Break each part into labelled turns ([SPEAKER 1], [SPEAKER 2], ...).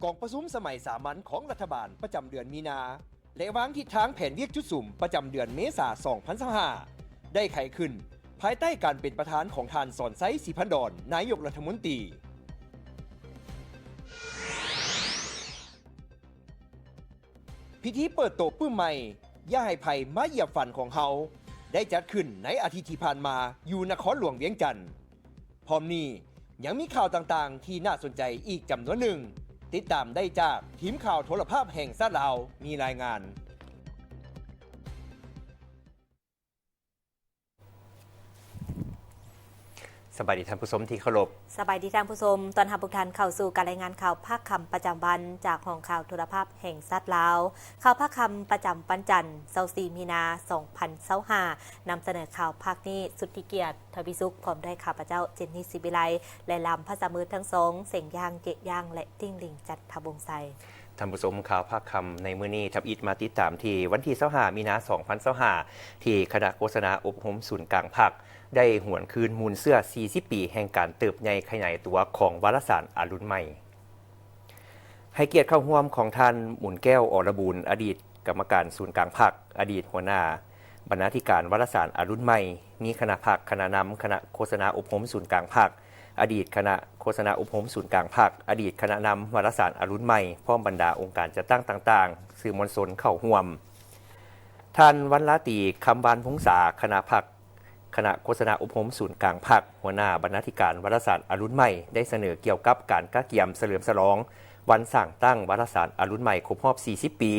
[SPEAKER 1] กองประชุมสมัยสามัญของรัฐบาลประจำเดือนมีนาและวางทิศทางแผนเวียกจุดสุ่มประจำเดือนเมษายน 2025ได้ไขขึ้นภายใต้การเป็นประธานของท่านสอนไซศรีพันดรนายกรัฐมนตรีพิธีเปิดโต๊ะปื้มใหม่ย่าให้ไผ่มาเหยียบฝันของเฮาได้จัดขึ้นในอาทิตย์ที่ผ่านมาอยู่นครหลวงเวียงจันทร์พร้อมนี้ยังมีข่าวต่างๆที่น่าสนใจอีกจำนวนหนึ่งติดตามได้จากทีมข่าวโทรภาพแห่งชาติลาวมีรายงานสบายดีท่านผู้ชมที่เคารพ
[SPEAKER 2] สบายดีท่านผู้ชมตอนรับทุกท่านเข้าสู่การรายงานข่าวภาคค่ำประจำวันจากห้องข่าวโทรภาพแห่งชาติลาวข่าวภาคค่ำประจำวันจันทร์24มีนา2025นำเสนอข่าวภาคนี้สุทธิเกียรติทวีสุขพร้อมด้วยข้าพเจ้าเจนนี่ศิวิไลและลำภาษามือทั้งสองเสียงย่างเจย่างและติ้งหลิงจัดทบวงไซ
[SPEAKER 1] ท่านผู้ชมข่าวภาคค่ำในมื้อนี้ทับอิดมาติดตามที่วันที่25มีนา2025ที่คณะโฆษณาอบรมศูนย์กลางภาคได้หวนคืนมูลเสื้อ40ปีแห่งการเติบใหญ่ขยายตัวของวารสารอรุณใหม่ให้เกียรติเข้าร่วมของท่านหมุนแก้วอรบูรณ์อดีตกรรมการศูนย์กลางภาคอดีตหัวหน้าบรรณาธิการวารสารอรุณใหม่มีคณะภาคคณะนำคณะโฆษณาอบรมศูนย์กลางภาคอดีตคณะโฆษณาอบรมศูนย์กลางภาคอดีตคณะนำวารสารอรุณใหม่พร้อมบรรดาองค์การจัดตั้งต่างๆสื่อมวลชนเข้าร่วมท่านวรรณตีคำบานพงษาคณะภาคคณะโฆษณาอบรมศูนย์กลางภาคหัวหน้าบรรณาธิการวารสารอรุณใหม่ได้เสนอเกี่ยวกับการกะเกียมเฉลิมฉลองวันสร้างตั้งวารสารอรุณใหม่ครบรอบ40ปี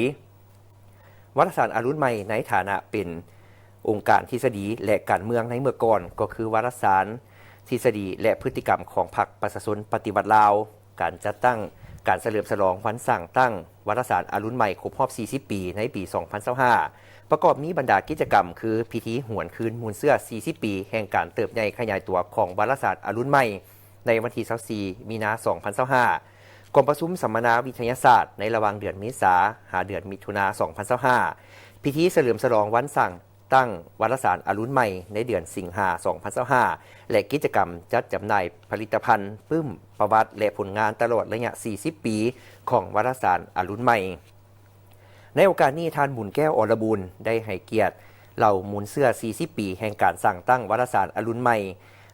[SPEAKER 1] วารสารอรุณใหม่ในฐานะเป็นองค์การทฤษฎีและการเมืองในเมื่อก่อนก็คือวารสารทฤษฎีและพฤติกรรมของพรรคประชาชนปฏิวัติลาวการจัดตั้งการเฉลิมฉลองวันสร้างตั้งวารสารอรุณใหม่ครบรอบ40ปีในปี2025ประกอบนี้บรรดากิจกรรมคือพิธีหวนคืนมูลเสื้อ40ปีแห่งการเติบใหญ่ขยายตัวของวารสารอรุณใหม่ในวันที่24มีนา2025กองประชุมสัมมนาวิทยาศาสตร์ในระหว่างเดือนเมษาหาเดือนมิถุนา2025พิธีเฉลิมฉลองวันสร้างตั้งวารสารอรุณใหม่ในเดือนสิงหา2025และกิจกรรมจัดจำหน่ายผลิตภัณฑ์ปึ้มประวัติและผลงานตลอดระยะ40ปีของวารสารอรุณใหม่ในโอกาสนี้ท่านหมุนแก้วอรบูรณ์ได้ให้เกียรติเหล่าหมุนเสื้อ40ปีแห่งการสร้างตั้งวารสารอรุณใหม่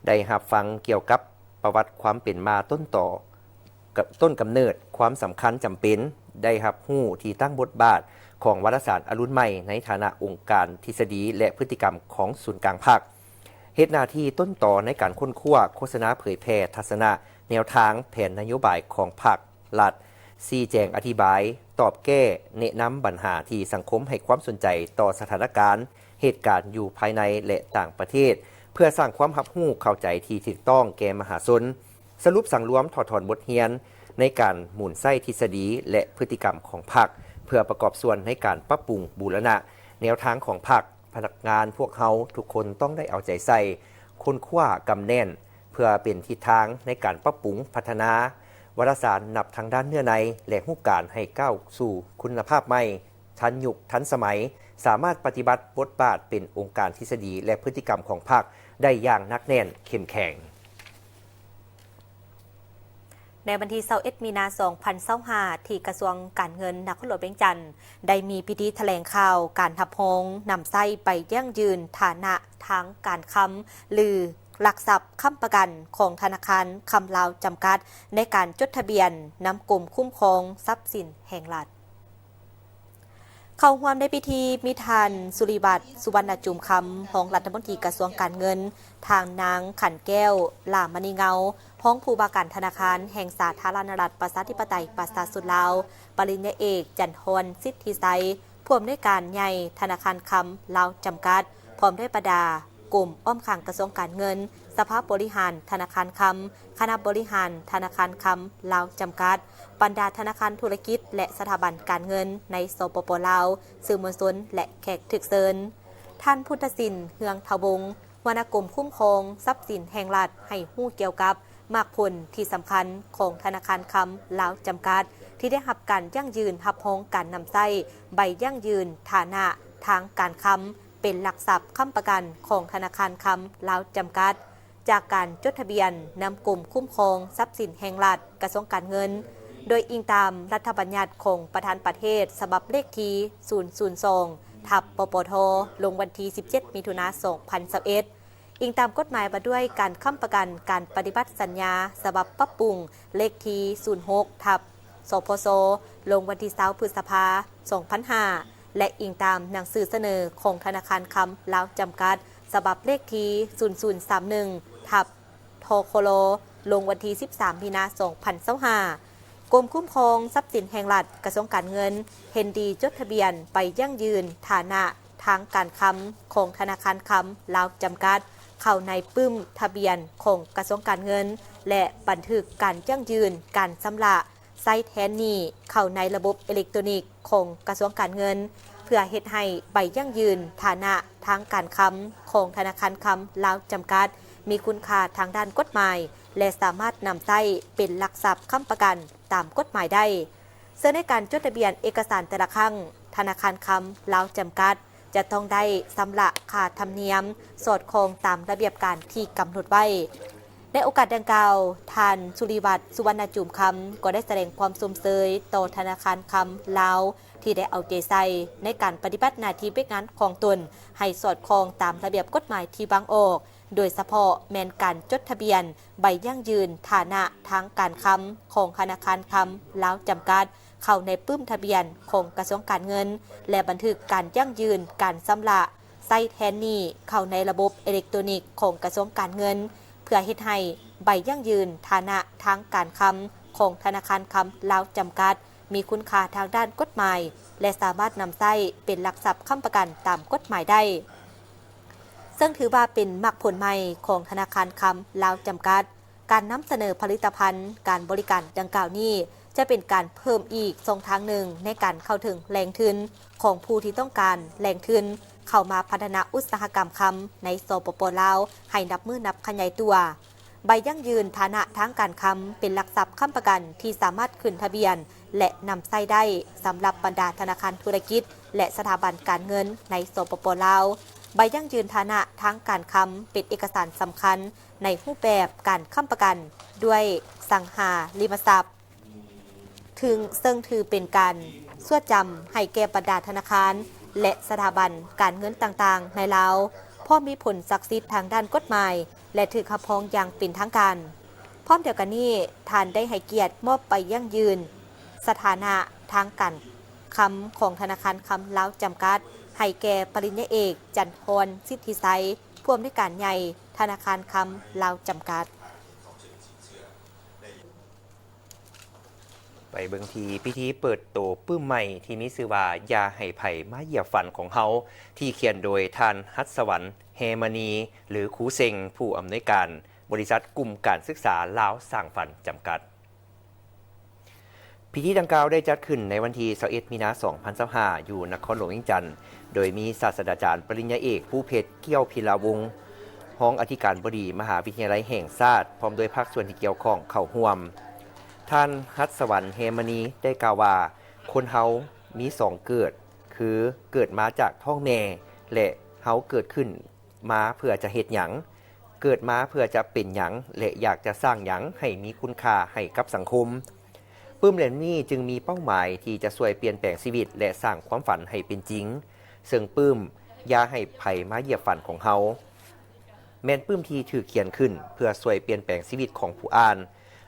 [SPEAKER 1] ได้รับฟังเกี่ยวกับประวัติความเป็นมาต้นกำเนิดความสำคัญจำเป็นได้รับรู้ที่ตั้งบทบาทของวารสารอรุณใหม่ในฐานะองค์การทฤษฎีและพฤติกรรมของศูนย์กลางภาคเฮ็ดหน้าที่ต้นต่อในการค้นคว้าโฆษณาเผยแพร่ทัศนะแนวทางแผนนโยบายของภาครัฐชี้แจงอธิบายตอบแก้แนะนำปัญหาที่สังคมให้ความสนใจต่อสถานการณ์เหตุการณ์อยู่ภายในและต่างประเทศเพื่อสร้างความรับรู้เข้าใจที่ถูกต้องแก่มหาชนสรุปสั่งรวมถอดถอนบทเรียนในการหมุนไส้ทฤษฎีและพฤติกรรมของพรรคเพื่อประกอบส่วนในการปรับปรุงบูรณะแนวทางของพรรคพนักงานพวกเขาทุกคนต้องได้เอาใจใส่ค้นคว้ากำแน่นเพื่อเป็นทิศทางในการปรับปรุงพัฒนาวารสารนับทางด้านเนื้อในและรูปการให้ก้าวสู่คุณภาพใหม่ทันยุคทันสมัยสามารถปฏิบัติบทบาทเป็นองค์การทฤษฎีและพฤติกรรมของพรรคได้อย่างนักแน่นเข้มแข็ง
[SPEAKER 2] ในวันที่21มีนา2025ที่กระทรวงการเงินนครหลวงเวียงจันทร์ได้มีพิธีแถลงข่าวการทับฮงนำไส้ไปยั่งยืนฐานะทางการค้ำหรือหลักทรัพย์ค้ำประกันของธนาคารคำลาวจำกัดในการจดทะเบียนนำกลุ่มคุ้มครองทรัพย์สินแห่งรัฐเข้าร่วมในพิธีมีทานสุริบัตรสุวรรณจุมคำของรัฐมนตรีกระทรวงการเงินทางนางขันแก้วหลามณีเงาห้องผู้ว่าการธนาคารแห่งสาธารณรัฐประชาธิปไตยประชาชนลาวปริญญาเอกจันทรสิทธิไซผู้อำนวยการใหญ่ธนาคารคำลาวจำกัดพร้อมด้วยประดากลุ่มอ้อมข้างกระทรวงการเงินสภาบริหารธนาคารคำคณะบริหารธนาคารคำลาวจำกัดบรรดาธนาคารธุรกิจและสถาบันการเงินในสปป.ลาวสื่อมวลชนและแขกถึกเชิญท่านพุทธศิลป์เฮืองทวงศ์วรรณกรมคุ้มครองทรัพย์สินแห่งรัฐให้ฮู้เกี่ยวกับมากผลที่สำคัญของธนาคารคำลาวจำกัดที่ได้รับการยั่งยืนรับรองการนำไส้ใบยั่งยืนฐานะทางการคำเป็นหลักทรัพย์ค้ำประกันของธนาคารคำลาวจำกัดจากการจดทะเบียนนำกลุ่มคุ้มครองทรัพย์สินแห่งรัฐกระทรวงการเงิน โดยอิงตามรัฐบัญญัติของประธานประเทศฉบับเลขที่002ทับปปทลงวันที่ 17 มิถุนายน 2021 อิงตามกฎหมายว่าด้วยการค้ำประกันการปฏิบัติสัญญาฉบับปรับปรุงเลขที่06ทับสพสลงวันที่20 พฤษภาคม 2005 และอิงตามหนังสือเสนอของธนาคารค้ำลาวจำกัดฉบับเลขที่0031ทับทคลลงวันที่ 13 มีนาคม 2025 กรมคุ้มครองทรัพย์สินแห่งรัฐกระทรวงการเงินเห็นดีจดทะเบียนไปยั่งยืนฐานะทางการค้ำของธนาคารค้ำลาวจำกัดเข้าในปึ้มทะเบียนของกระทรวงการเงินและบันทึกการยั่งยืนการชำระไซต์แทนนี้เข้าในระบบอิเล็กทรอนิกส์ของกระทรวงการเงินเพื่อเฮ็ดให้ใบยั่งยืนฐานะทางการค้ำของธนาคารค้ำลาวจำกัดมีคุณค่าทางด้านกฎหมายและสามารถนำใช้เป็นหลักทรัพย์ค้ำประกันตามกฎหมายได้ซึ่งในการจดทะเบียนเอกสารแต่ละครั้งธนาคารค้ำลาวจำกัดจะต้องได้ชำระค่าธรรมเนียมสอดคล้องตามระเบียบการที่กำหนดไว้ในโอกาสดังกล่าวท่านสุริวัฒน์สุวรรณจุมคำก็ได้แสดงความสมเสยต่อธนาคารค้ำลาวที่ได้เอาใจใส่ในการปฏิบัติหน้าที่เป็นงานของตนให้สอดคล้องตามระเบียบกฎหมายที่บังออกโดยเฉพาะแม้นการจดทะเบียนใบยั่งยืนฐานะทางการค้ำของธนาคารค้ำลาวจำกัดเข้าในปึ้มทะเบียนของกระทรวงการเงินและบันทึกการยั่งยืนการชำระไซต์แทนนี้เข้าในระบบอิเล็กทรอนิกส์ของกระทรวงการเงินเพื่อเฮ็ดให้ใบยั่งยืนฐานะทางการค้ำของธนาคารค้ำลาวจำกัดมีคุณค่าทางด้านกฎหมายและสามารถนำใช้เป็นหลักทรัพย์ค้ำประกันตามกฎหมายได้ซึ่งถือว่าเป็นมรรคผลใหม่ของธนาคารค้ำลาวจำกัดการนำเสนอผลิตภัณฑ์การบริการดังกล่าวนี้จะเป็นการเพิ่มอีกช่องทางหนึ่งในการเข้าถึงแหล่งทุนของผู้ที่ต้องการแหล่งทุนเข้ามาพัฒนาอุตสาหกรรมค้ำในสปป.ลาวให้นับมือนับขยายตัวใบยั่งยืนฐานะทางการค้ำเป็นหลักทรัพย์ค้ำประกันที่สามารถขึ้นทะเบียนและนำใช้ได้สำหรับบรรดาธนาคารธุรกิจและสถาบันการเงินในสปป.ลาวใบยั่งยืนฐานะทางการค้ำเป็นเอกสารสำคัญในรูปแบบการค้ำประกันด้วยสังหาริมทรัพย์ซึ่งถือเป็นการสวดจำให้แก่บรรดาธนาคารและสถาบันการเงินต่างๆในลาวพร้อมมีผลศักดิ์สิทธิ์ทางด้านกฎหมายและถือครอบครองอย่างเป็นทางการพร้อมเดียวกันนี้ท่านได้ให้เกียรติมอบใบยั่งยืนสถานะทางการค้ำของธนาคารค้ำลาวจำกัดให้แก่ปริญญาเอกจันทรสิทธิไซผู้อำนวยการใหญ่ธนาคารค้ำลาวจำกัด
[SPEAKER 1] ไปเบิ่งทีพิธีเปิดโตปื้มใหม่ที่มีชื่อว่ายาให้ไผ่มาเหยียบฝันของเฮาที่เขียนโดยท่านฮัศวรรค์เฮมณีหรือครูเซงผู้อำนวยการบริษัทกลุ่มการศึกษาลาวสร้างฝันจำกัดพิธีดังกล่าวได้จัดขึ้นในวันที่21 มีนาคม 2025อยู่นครหลวงเวียงจันทน์โดยมีศาสตราจารย์ปริญญาเอกผู้เพชรเกี้ยวพิลาวงศ์รองอธิการบดีมหาวิทยาลัยแห่งชาติพร้อมด้วยภาคส่วนที่เกี่ยวข้องเข้าร่วมท่านฮัศวรรค์เฮมณีได้กล่าวว่าคนเฮามี2เกิดคือเกิดมาจากท้องแม่และเฮาเกิดขึ้นมาเพื่อจะเฮ็ดหยังเกิดมาเพื่อจะเป็นหยังและอยากจะสร้างหยังให้มีคุณค่าให้กับสังคมปื้มเหล่านี้จึงมีเป้าหมายที่จะช่วยเปลี่ยนแปลงชีวิตและสร้างความฝันให้เป็นจริงซึ่งปื้มยาให้ไผ่มาเหยียบฝันของเฮาแม่นปื้มที่ถูกเขียนขึ้นเพื่อช่วยเปลี่ยนแปลงชีวิตของผู้อ่าน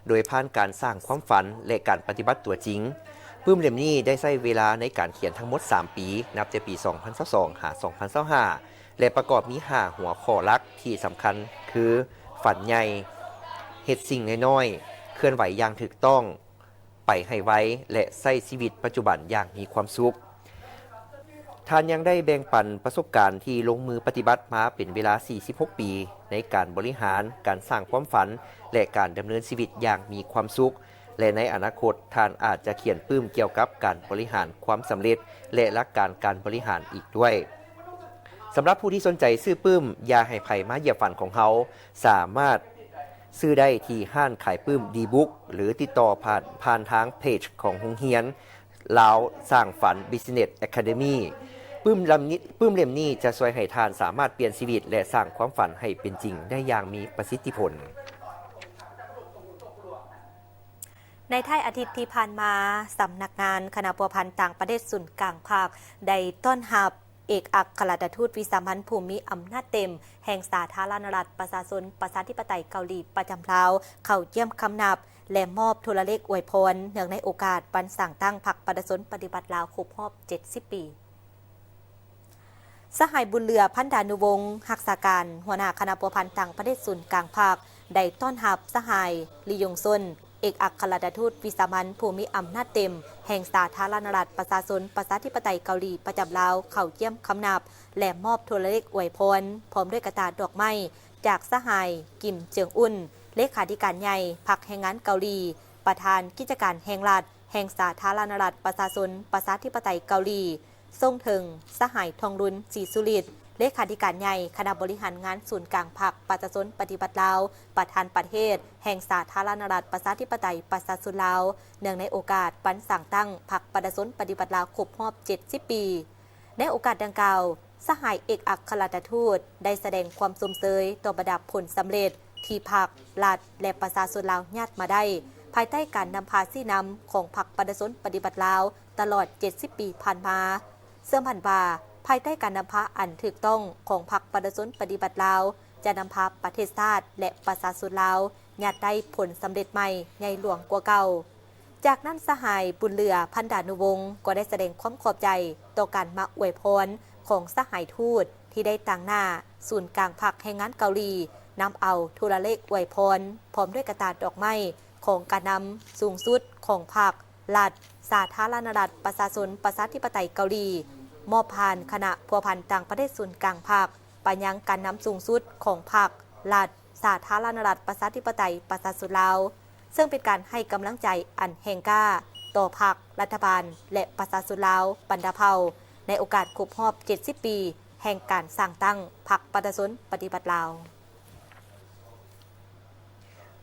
[SPEAKER 1] โดยผ่านการสร้างความฝันและการปฏิบัติตัวจริงปื้มเล่มนี้ได้ใช้เวลาในการเขียนทั้งหมด3ปีนับจากปี 2022 หา 2025และประกอบมี5หัวข้อหลักที่สำคัญคือฝันใหญ่เฮ็ดสิ่งน้อยๆเคลื่อนไหวอย่างถูกต้องไปให้ไวและใช้ชีวิตปัจจุบันอย่างมีความสุขท่านยังได้แบ่งปันประสบการณ์ที่ลงมือปฏิบัติมาเป็นเวลา46 ปีในการบริหารการสร้างความฝันและการดำเนินชีวิตอย่างมีความสุขและในอนาคตท่านอาจจะเขียนปื้มเกี่ยวกับการบริหารความสำเร็จและหลักการบริหารอีกด้วยสำหรับผู้ที่สนใจซื้อปื้มยาให้ไผ่มาเหยียบฝันของเขาสามารถซื้อได้ที่ห้างขายปื้มดีบุ๊กหรือติดต่อผ่านทางเพจของโรงเรียนลาวสร้างฝัน Business Academy ปื้มเล่มนี้จะช่วยให้ท่านสามารถเปลี่ยนชีวิตและสร้างความฝันให้เป็นจริงได้อย่างมีประสิทธิผล
[SPEAKER 2] ในท้ายอาทิตย์ที่ผ่านมาสำนักงานคณะพัวพันธ์ต่างประเทศศูนย์กลางภาคได้ต้อนรับเอกอัครราชทูตวิสามัญภูมิอำนาจเต็มแห่งสาธารณรัฐประชาชนประชาธิปไตยเกาหลีประจำลาวเข้าเยี่ยมคำนับและมอบโทรเลขอวยพรเนื่องในโอกาสวันสั่งตั้งพรรคประชาชนปฏิบัติลาวครบรอบ 70 ปี สหายบุญเรือพันดานุวงศ์หักษาการหัวหน้าคณะพัวพันธ์ต่างประเทศศูนย์กลางภาคได้ต้อนรับสหายลียงซนเอกอัครราชทูตวิสามัญภูมิอำนาจเต็มแห่งสาธารณรัฐประชาชนประชาธิปไตยเกาหลีประจำลาวเข้าเยี่ยมคำนับและมอบโทรเลขอวยพรพร้อมด้วยกระดาษดอกไม้จากสหายกิมเจิงอุ่นเลขาธิการใหญ่พรรคแรงงานเกาหลีประธานกิจการแห่งรัฐแห่งสาธารณรัฐประชาชนประชาธิปไตยเกาหลีทรงถึงสหายทองรุนศรีสุริตเลขาธิการใหญ่คณะบริหารงานศูนย์กลางพรรคประชาชนปฏิบัติลาวประธานประเทศแห่งสาธารณรัฐประชาธิปไตยประชาชนลาวเนื่องในโอกาสวันสั่งตั้งพรรคประชาชนปฏิบัติลาวครบรอบ 70 ปีในโอกาสดังกล่าวสหายเอกอัครราชทูตได้แสดงความสมเสยต่อบรรดาผลสำเร็จที่พรรครัฐและประชาชนลาวญาติมาได้ภายใต้การนำพาซี่นำของพรรคประชาชนปฏิบัติลาวตลอด 70 ปีผ่านมาเสื่อมผันบาภายใต้การนำพาอันถูกต้องของพรรคประชาชนปฏิบัติลาวจะนำพาประเทศชาติและประชาชนลาวญาติได้ผลสำเร็จใหม่ใหญ่หลวงกว่าเก่าจากนั้นสหายบุญเรือพันดานุวงศ์ก็ได้แสดงความขอบใจต่อการมาอวยพรของสหายทูตที่ได้ตั้งหน้าศูนย์กลางพรรคแรงงานเกาหลีนำเอาโทรเลขอวยพรพร้อมด้วยกระดาษดอกไม้ของการนำสูงสุดของพรรครัฐสาธารณรัฐประชาชนประชาธิปไตยเกาหลีมอบผ่านคณะพัวพันธ์ต่างประเทศศูนย์กลางภาคไปยังการนำสูงสุดของพรรครัฐสาธารณรัฐประชาธิปไตยประชาชนลาวซึ่งเป็นการให้กำลังใจอันแห่งกล้าต่อพรรครัฐบาลและประชาชนลาวบรรดาเผ่าในโอกาสครบรอบ 70 ปีแห่งการสร้างตั้งพรรคประชาชนปฏิบัติลาว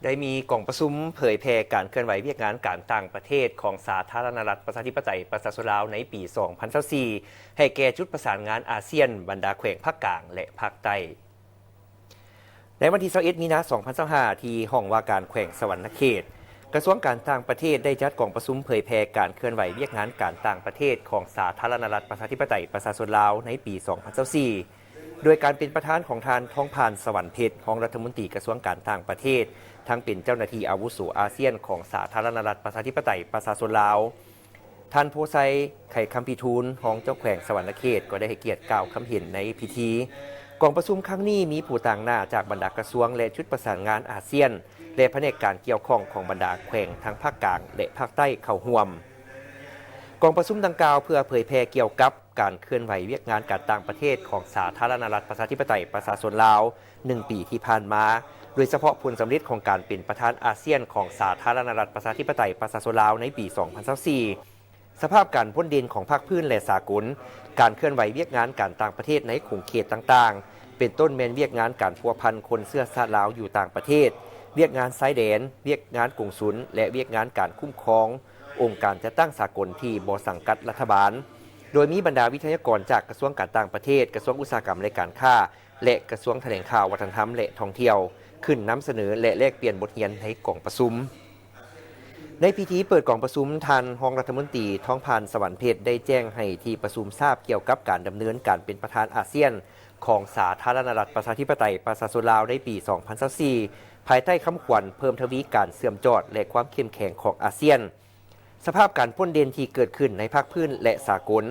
[SPEAKER 1] ได้มีกล่องประชุมเผยแพร่การเคลื่อนไหวเวียกงานการต่างประเทศของสาธารณรัฐประชาธิปไตยประชาชนลาวในปี 2024 ให้แก่จุดประสานงานอาเซียนบรรดาแขวงภาคกลางและภาคใต้ในวันที่ 21 มีนาคม 2025 ที่ห้องว่าการแขวงสวรรณเขตกระทรวงการต่างประเทศได้จัดกล่องประชุมเผยแพร่การเคลื่อนไหวเวียกงานการต่างประเทศของสาธารณรัฐประชาธิปไตยประชาชนลาวในปี 2024 โดยการเป็นประธานของทานท้องพานสวรรค์เพชรของรัฐมนตรีกระทรวงการต่างประเทศทั้งเป็นเจ้าหน้าที่อาวุโสอาเซียนของสาธารณรัฐประชาธิปไตยประชาชนลาวท่านโพไซไข่คำพิทูลของเจ้าแขวงสวรรณเขตก็ได้ให้เกียรติกล่าวคำเห็นในพิธีกองประชุมครั้งนี้มีผู้ต่างหน้าจากบรรดากระทรวงและชุดประสานงานอาเซียนและแผนกการเกี่ยวข้องของบรรดาแขวงทั้งภาคกลางและภาคใต้เข้าร่วมกองประชุมดังกล่าวเพื่อเผยแพร่เกี่ยวกับการเคลื่อนไหวเวียกงานการต่างประเทศของสาธารณรัฐประชาธิปไตยประชาชนลาว1 ปีที่ผ่านมาโดยเฉพาะผลสำเร็จของการเป็นประธานอาเซียนของสาธารณรัฐประชาธิปไตยประชาชนลาวในปี 2024 สภาพการพ้นดินของภาคพื้นและสากลการเคลื่อนไหวเวียกงานการต่างประเทศในขงเขตต่างๆเป็นต้นแมนเวียกงานการพัวพันคนเสื้อชาติลาวอยู่ต่างประเทศเวียกงานไซแดนเวียกงานกงสุลและเวียกงานการคุ้มครององค์การจัดตั้งสากลที่บ่สังกัดรัฐบาลโดยมีบรรดาวิทยากรจากกระทรวงการต่างประเทศกระทรวงอุตสาหกรรมและการค้าและกระทรวงแถลงข่าววัฒนธรรมและท่องเที่ยวขึ้นนำเสนอและแลกเปลี่ยนบทเรียนให้กล่องประชุมในพิธีเปิดกล่องประชุมท่านรองรัฐมนตรีท้องพานสวรรค์เพชรได้แจ้งให้ที่ประชุมทราบเกี่ยวกับการดำเนินการเป็นประธานอาเซียนของสาธารณรัฐประชาธิปไตยประชาชนลาวในปี 2024 ภายใต้คำขวัญเพิ่มทวีการเสื่อมจอดและความเข้มแข็งของอาเซียนสภาพการพ้นเด่นที่เกิดขึ้นในภาคพื้นและสากล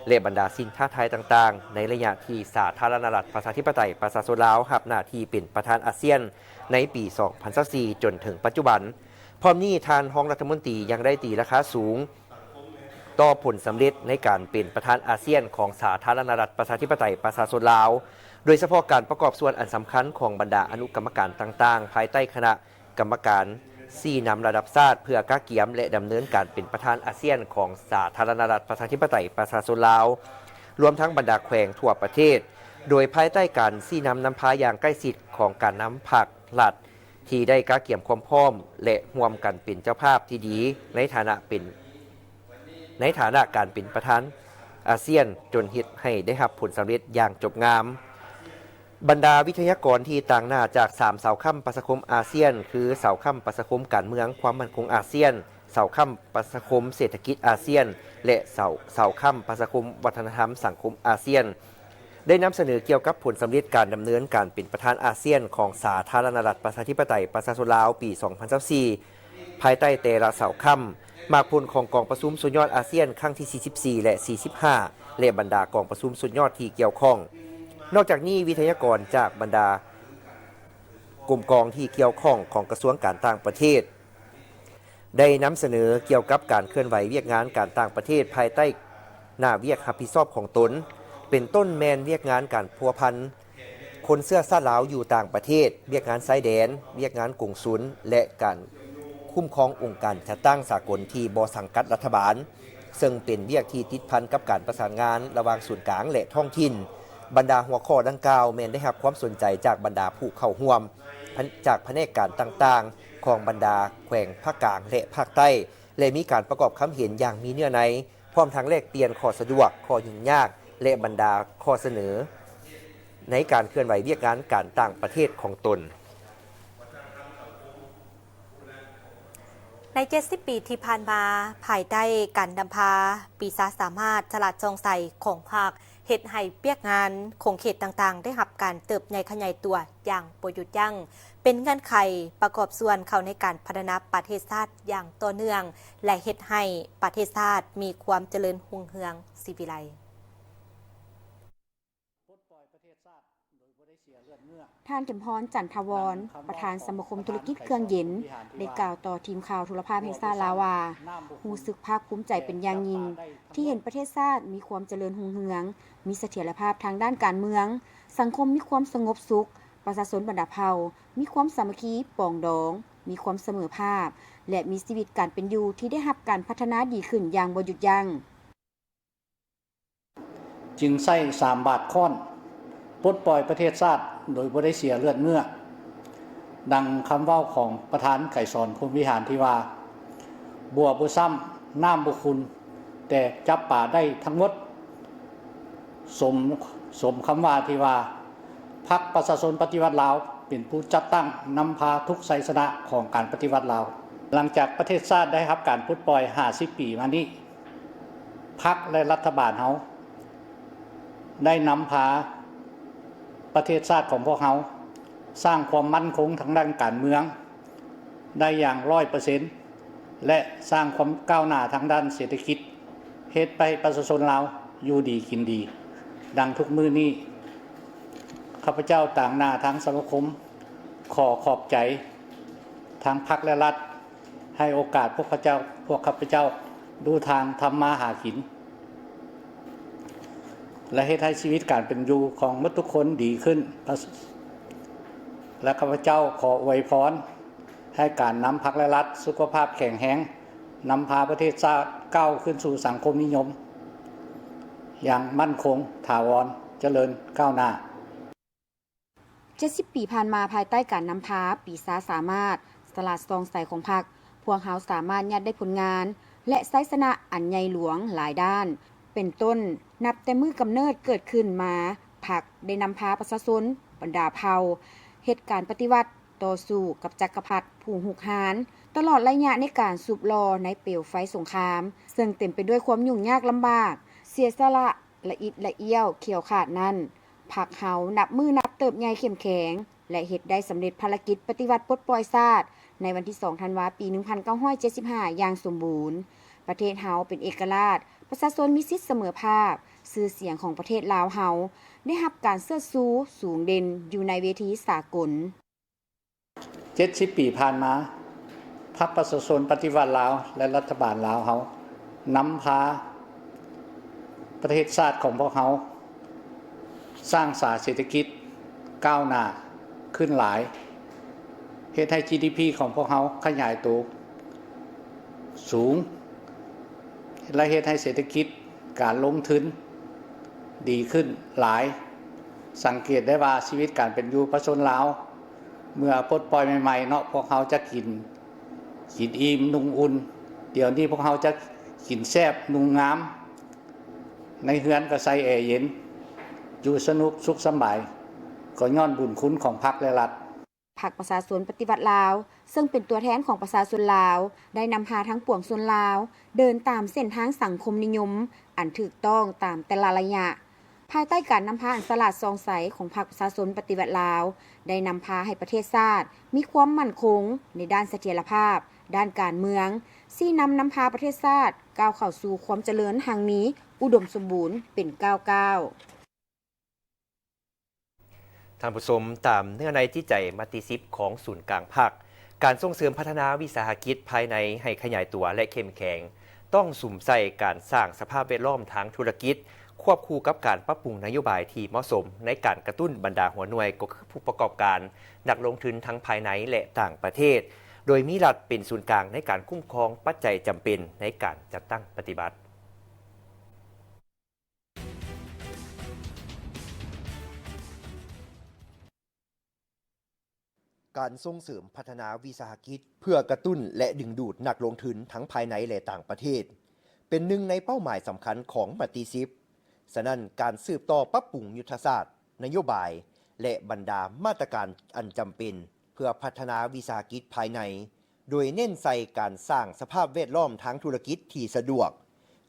[SPEAKER 1] และบรรดาสิ่งท้าทายต่างๆในระยะที่สาธารณรัฐประชาธิปไตยประชาชนลาวรับหน้าที่เป็นประธานอาเซียนในปี 2024 จนถึงปัจจุบันพร้อมนี้ท่านรองรัฐมนตรียังได้ตีราคาสูงต่อผลสำเร็จในการเป็นประธานอาเซียนของสาธารณรัฐประชาธิปไตยประชาชนลาวโดยเฉพาะการประกอบส่วนอันสำคัญของบรรดาอนุกรรมการต่างๆภายใต้คณะกรรมการ4นำระดับชาติเพื่อกะเกียมและดำเนินการเป็นประธานอาเซียนของสาธารณรัฐประชาธิปไตยประชาชนลาวรวมทั้งบรรดาแขวงทั่วประเทศโดยภายใต้การนำพาอย่างใกล้ชิดของการนำพรรครัฐที่ได้กะเกียมความพร้อมและร่วมกันเป็นเจ้าภาพที่ดีในฐานะการเป็นประธานอาเซียนจนเฮ็ดให้ได้รับผลสำเร็จอย่างจบงามบรรดาวิทยากรที่ต่างหน้าจาก3เสาค้ำประชาคมอาเซียนคือเสาค้ำประชาคมการเมืองความมั่นคงอาเซียน เสาค่ำประชาคมเศรษฐกิจอาเซียนและเสาค่ำประชาคมวัฒนธรรมสังคมอาเซียนได้นำเสนอเกี่ยวกับผลสำเร็จการดำเนินการเป็นประธานอาเซียนของสาธารณรัฐประชาธิปไตยประชาชนลาวปี 2024 ภายใต้แต่ละเสาค่ำมากผลของกองประชุมสุดยอดอาเซียนครั้งที่ 44 และ 45 และบรรดากองประชุมสุดยอดที่เกี่ยวข้องนอกจากนี้วิทยากรจากบรรดากลุ่มกองที่เกี่ยวข้องของกระทรวงการต่างประเทศได้นำเสนอเกี่ยวกับการเคลื่อนไหวเวียกงานการต่างประเทศภายใต้หน้าเวียกรับผิดชอบของตนเป็นต้นแมนเวียกงานการพัวพันคนเสื้อซาลาวอยู่ต่างประเทศเวียกงานชายแดนเวียกงานกงสุลและการคุ้มครององค์การจัดตั้งสากลที่บ่สังกัดรัฐบาลซึ่งเป็นเวียกที่ติดพันกับการประสานงานระหว่างส่วนกลางและท้องถิ่นบรรดาหัวข้อดังกล่าวแม้นได้รับความสนใจจากบรรดาผู้เข้าร่วมจากแผนกการต่างๆของบรรดาแขวงภาคกลางและภาคใต้และมีการประกอบความเห็นอย่างมีเนื้อในพร้อมทั้งแลกเปลี่ยนข้อสะดวกข้อยุ่งยากและบรรดาข้อเสนอในการเคลื่อนไหวเวียกงานการต่างประเทศของตน
[SPEAKER 2] ใน70 ปีที่ผ่านมาภายใต้การนำพาปีศาจสามารถฉลาดจองใส่ของภาคเฮ็ดให้เปียกงานของเขตต่างๆได้รับการเติบใหญ่ขยายตัวอย่างบ่หยุดยั้งเป็นเงื่อนไขประกอบส่วนเข้าในการพัฒนาประเทศชาติอย่างต่อเนื่องและเฮ็ดให้ประเทศชาติมีความเจริญรุ่งเรืองสิวิไล
[SPEAKER 3] ท่านเข็มพรจันทวรประธานสมาคมธุรกิจเครื่องเย็นได้กล่าวต่อทีมข่าวโทรภาพแห่งชาติลาวว่ารู้สึกภาคภูมิใจเป็นอย่างยิ่งที่เห็นประเทศชาติมีความเจริญรุ่งเรืองมีเสถียรภาพทางด้านการเมืองสังคมมีความสงบสุขประชาชนบรรดาเผ่ามีความสามัคคีปองดองมีความเสมอภาคและมีชีวิตการเป็นอยู่ที่ได้รับการพัฒนาดีขึ้นอย่างบ่หยุดยั้ง
[SPEAKER 4] จึงใส่3 บาทค้อนปลดปล่อยประเทศชาติโดยบ่ได้เสียเลือดเนื้อดังคำเว้าของประธานไก่สอนพรหมวิหารที่ว่าบัวบ่ซ้ำน้ำบ่คุณแต่จับป่าได้ทั้งหมดสมคำว่าที่ว่าพรรคประชาชนปฏิวัติลาวเป็นผู้จัดตั้งนำพาทุกชัยชนะของการปฏิวัติลาวหลังจากประเทศชาติได้รับการปลดปล่อย50 ปีมานี้พรรคและรัฐบาลเฮาได้นำพาประเทศชาติของพวกเขาสร้างความมั่นคงทางด้านการเมืองได้อย่าง 100% และสร้างความก้าวหน้าทางด้านเศรษฐกิจเฮ็ดไปประชาชนลาวอยู่ดีกินดีดังทุกมื้อนี้ข้าพเจ้าต่างหน้าทั้งสมาคมขอขอบใจทางพรรคและรัฐให้โอกาสพวกข้าพเจ้าดูทางทำมาหากินและให้ชีวิตการเป็นอยู่ของมนุษย์ทุกคนดีขึ้นและข้าพเจ้าขออวยพรให้การนำพรรคและรัฐสุขภาพแข็งแรงนำพาประเทศชาติก้าวขึ้นสู่สังคมนิยมอย่างมั่นคงถาวรเจริญก้าวหน้า
[SPEAKER 3] 70 ปีผ่านมาภายใต้การนำพาปีศาจสามารถสลัดซองใสของพรรคพวกเขาสามารถยัดได้ผลงานและไซสนะอันใหญ่หลวงหลายด้านเป็นต้นนับแต่มือกำเนิดเกิดขึ้นมาพรรคได้นำพาประชาชนบรรดาเผ่าเหตุการณ์ปฏิวัติต่อสู้กับจักรพรรดิผู้หุกหาญตลอดระยะในการสูบลอในเปลวไฟสงครามซึ่งเต็มไปด้วยความยุ่งยากลำบากเสียสละละอิดละเอี้ยวเขียวขาดนั้นพรรคเฮานับมือนับเติบใหญ่เข้มแข็งและเฮ็ดได้สำเร็จภารกิจปฏิวัติปลดปล่อยชาติในวันที่ 2 ธันวาคม ปี 1975 อย่างสมบูรณ์ประเทศเฮาเป็นเอกราชประชาชนมีสิทธิเสมอภาคชื่อเสียงของประเทศลาวเฮาได้รับการเชิดชูสูงเด่นอยู่ในเวทีสากล
[SPEAKER 4] 70 ปีผ่านมาพรรคประชาชนปฏิวัติลาวและรัฐบาลลาวเฮานำพาประเทศชาติของพวกเขาสร้างสาเศรษฐกิจก้าวหน้าขึ้นหลายเฮ็ดให้ GDP ของพวกเขาขยายตัวสูงและเฮ็ดให้เศรษฐกิจการลงทุนดีขึ้นหลายสังเกตได้ว่าชีวิตการเป็นอยู่ประชาชนลาวเมื่อปลดปล่อยใหม่ๆเนาะพวกเขาจะกินอิ่มนุ่งอุ่นเดี๋ยวนี้พวกเขาจะกินแซ่บนุ่งงามในเฮือนก็ใส่แอร์เย็นอยู่สนุกสุขสบายก็ย้อนบุญคุณของพรรคและรัฐ
[SPEAKER 3] พรรคประชาชนปฏิวัติลาวซึ่งเป็นตัวแทนของประชาชนลาวได้นำพาทั้งปวงชนลาวเดินตามเส้นทางสังคมนิยมอันถูกต้องตามแต่ละระยะภายใต้การนำพาอันสลัดซองใสของพรรคประชาชนปฏิวัติลาวได้นำพาให้ประเทศชาติมีความมั่นคงในด้านเสถียรภาพด้านการเมืองซี่นำพาประเทศชาติก้าวเข้าสู่ความเจริญหังมีอุดมสมบูรณ์เป็นก้าว
[SPEAKER 1] ท่านผู้ชมตามเนื้อในที่ใจมติซิปของศูนย์กลางภาคการส่งเสริมพัฒนาวิสาหกิจภายในให้ขยายตัวและเข้มแข็งต้องสุมใส่การสร้างสภาพแวดล้อมทางธุรกิจควบคู่กับการปรับปรุงนโยบายที่เหมาะสมในการกระตุ้นบรรดาหัวหน่วยก็คือผู้ประกอบการนักลงทุนทั้งภายในและต่างประเทศโดยมีรัฐเป็นศูนย์กลางในการคุ้มครองปัจจัยจำเป็นในการจัดตั้งปฏิบัติการส่งเสริมพัฒนาวิสาหกิจเพื่อกระตุ้นและดึงดูดนักลงทุนทั้งภายในและต่างประเทศเป็นหนึ่งในเป้าหมายสำคัญของมติซิปฉะนั้นการสืบต่อปรับปรุงยุทธศาสตร์นโยบายและบรรดามาตรการอันจำเป็นเพื่อพัฒนาวิสาหกิจภายในโดยเน้นใส่การสร้างสภาพแวดล้อมทางธุรกิจที่สะดวก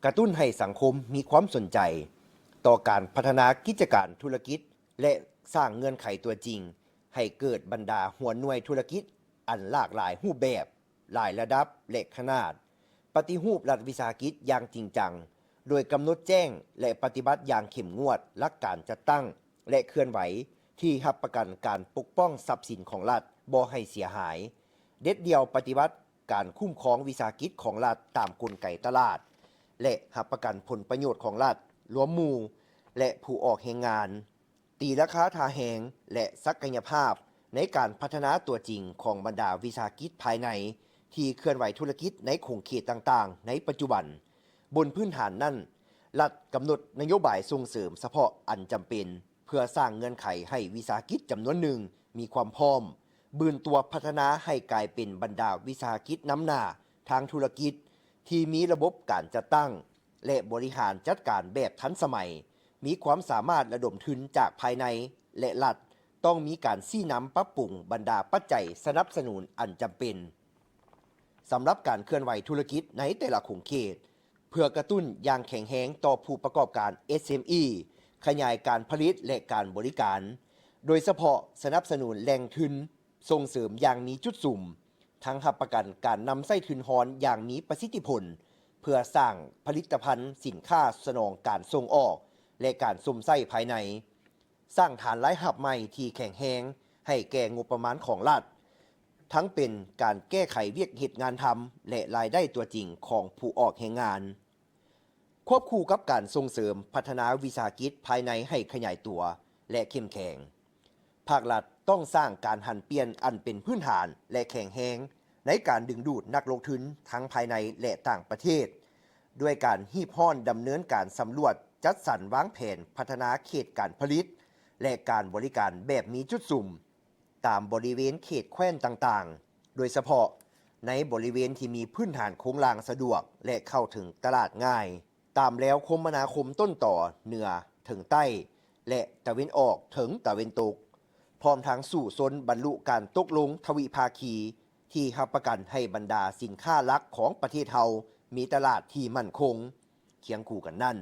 [SPEAKER 1] กระตุ้นให้สังคมมีความสนใจต่อการพัฒนากิจการธุรกิจและสร้างเงื่อนไขตัวจริงให้เกิดบรรดาหัวหน่วยธุรกิจอันหลากหลายรูปแบบหลายระดับและขนาดปฏิรูปรัฐวิสาหกิจอย่างจริงจังโดยกำหนดแจ้งและปฏิบัติอย่างเข้มงวดหลักการจัดตั้งและเคลื่อนไหวที่รับประกันการปกป้องทรัพย์สินของรัฐบ่ให้เสียหายเด็ดเดียวปฏิบัติการคุ้มครองวิสาหกิจของรัฐตามกลไกตลาดและรับประกันผลประโยชน์ของรัฐรวมหมู่และผู้ออกแรงงานตีราคาทาแหงและศักยภาพในการพัฒนาตัวจริงของบรรดาวิสาหกิจภายในที่เคลื่อนไหวธุรกิจในขงเขตต่างๆในปัจจุบันบนพื้นฐานนั้นรัฐกำหนดนโยบายส่งเสริมเฉพาะอันจำเป็นเพื่อสร้างเงื่อนไขให้วิสาหกิจจำนวนหนึ่งมีความพร้อมบืนตัวพัฒนาให้กลายเป็นบรรดาวิสาหกิจน้ำหน้าทางธุรกิจที่มีระบบการจัดตั้งและบริหารจัดการแบบทันสมัยมีความสามารถระดมทุนจากภายในและรัฐต้องมีการชี้นำปรับปรุงบรรดาปัจจัยสนับสนุนอันจำเป็นสำหรับการเคลื่อนไหวธุรกิจในแต่ละขงเขตเพื่อกระตุ้นอย่างแข็งแรงต่อผู้ประกอบการ SME ขยายการผลิตและการบริการโดยเฉพาะสนับสนุนแหล่งทุนส่งเสริมอย่างมีจุดสุ่มทั้งรับประกันการนำไส้ทุนฮอนอย่างมีประสิทธิผลเพื่อสร้างผลิตภัณฑ์สินค้าสนองการส่งออกและการสุ่มไส้ภายในสร้างฐานรายรับใหม่ที่แข็งแรงให้แก่งบประมาณของรัฐทั้งเป็นการแก้ไขเวียกเหตุงานทำและรายได้ตัวจริงของผู้ออกแรงงานควบคู่กับการส่งเสริมพัฒนาวิสาหกิจภายในให้ขยายตัวและเข้มแข็งภาครัฐต้องสร้างการหันเปลี่ยนอันเป็นพื้นฐานและแข็งแรงในการดึงดูดนักลงทุนทั้งภายในและต่างประเทศด้วยการฮีบห้อนดำเนินการสำรวจจัดสรรวางแผนพัฒนาเขตการผลิตและการบริการแบบมีจุดสุ่มตามบริเวณเขตแคว้นต่างๆโดยเฉพาะในบริเวณที่มีพื้นฐานโครงสร้างสะดวกและเข้าถึงตลาดง่ายตามแล้วคมนาคมต้นต่อเหนือถึงใต้และตะวันออกถึงตะวันตกพร้อมทั้งสู่ซนบรรลุการตกลงทวิภาคีที่รับประกันให้บรรดาสินค้าหลักของประเทศเฮามีตลาดที่มั่นคงเคียงคู่กันนั่น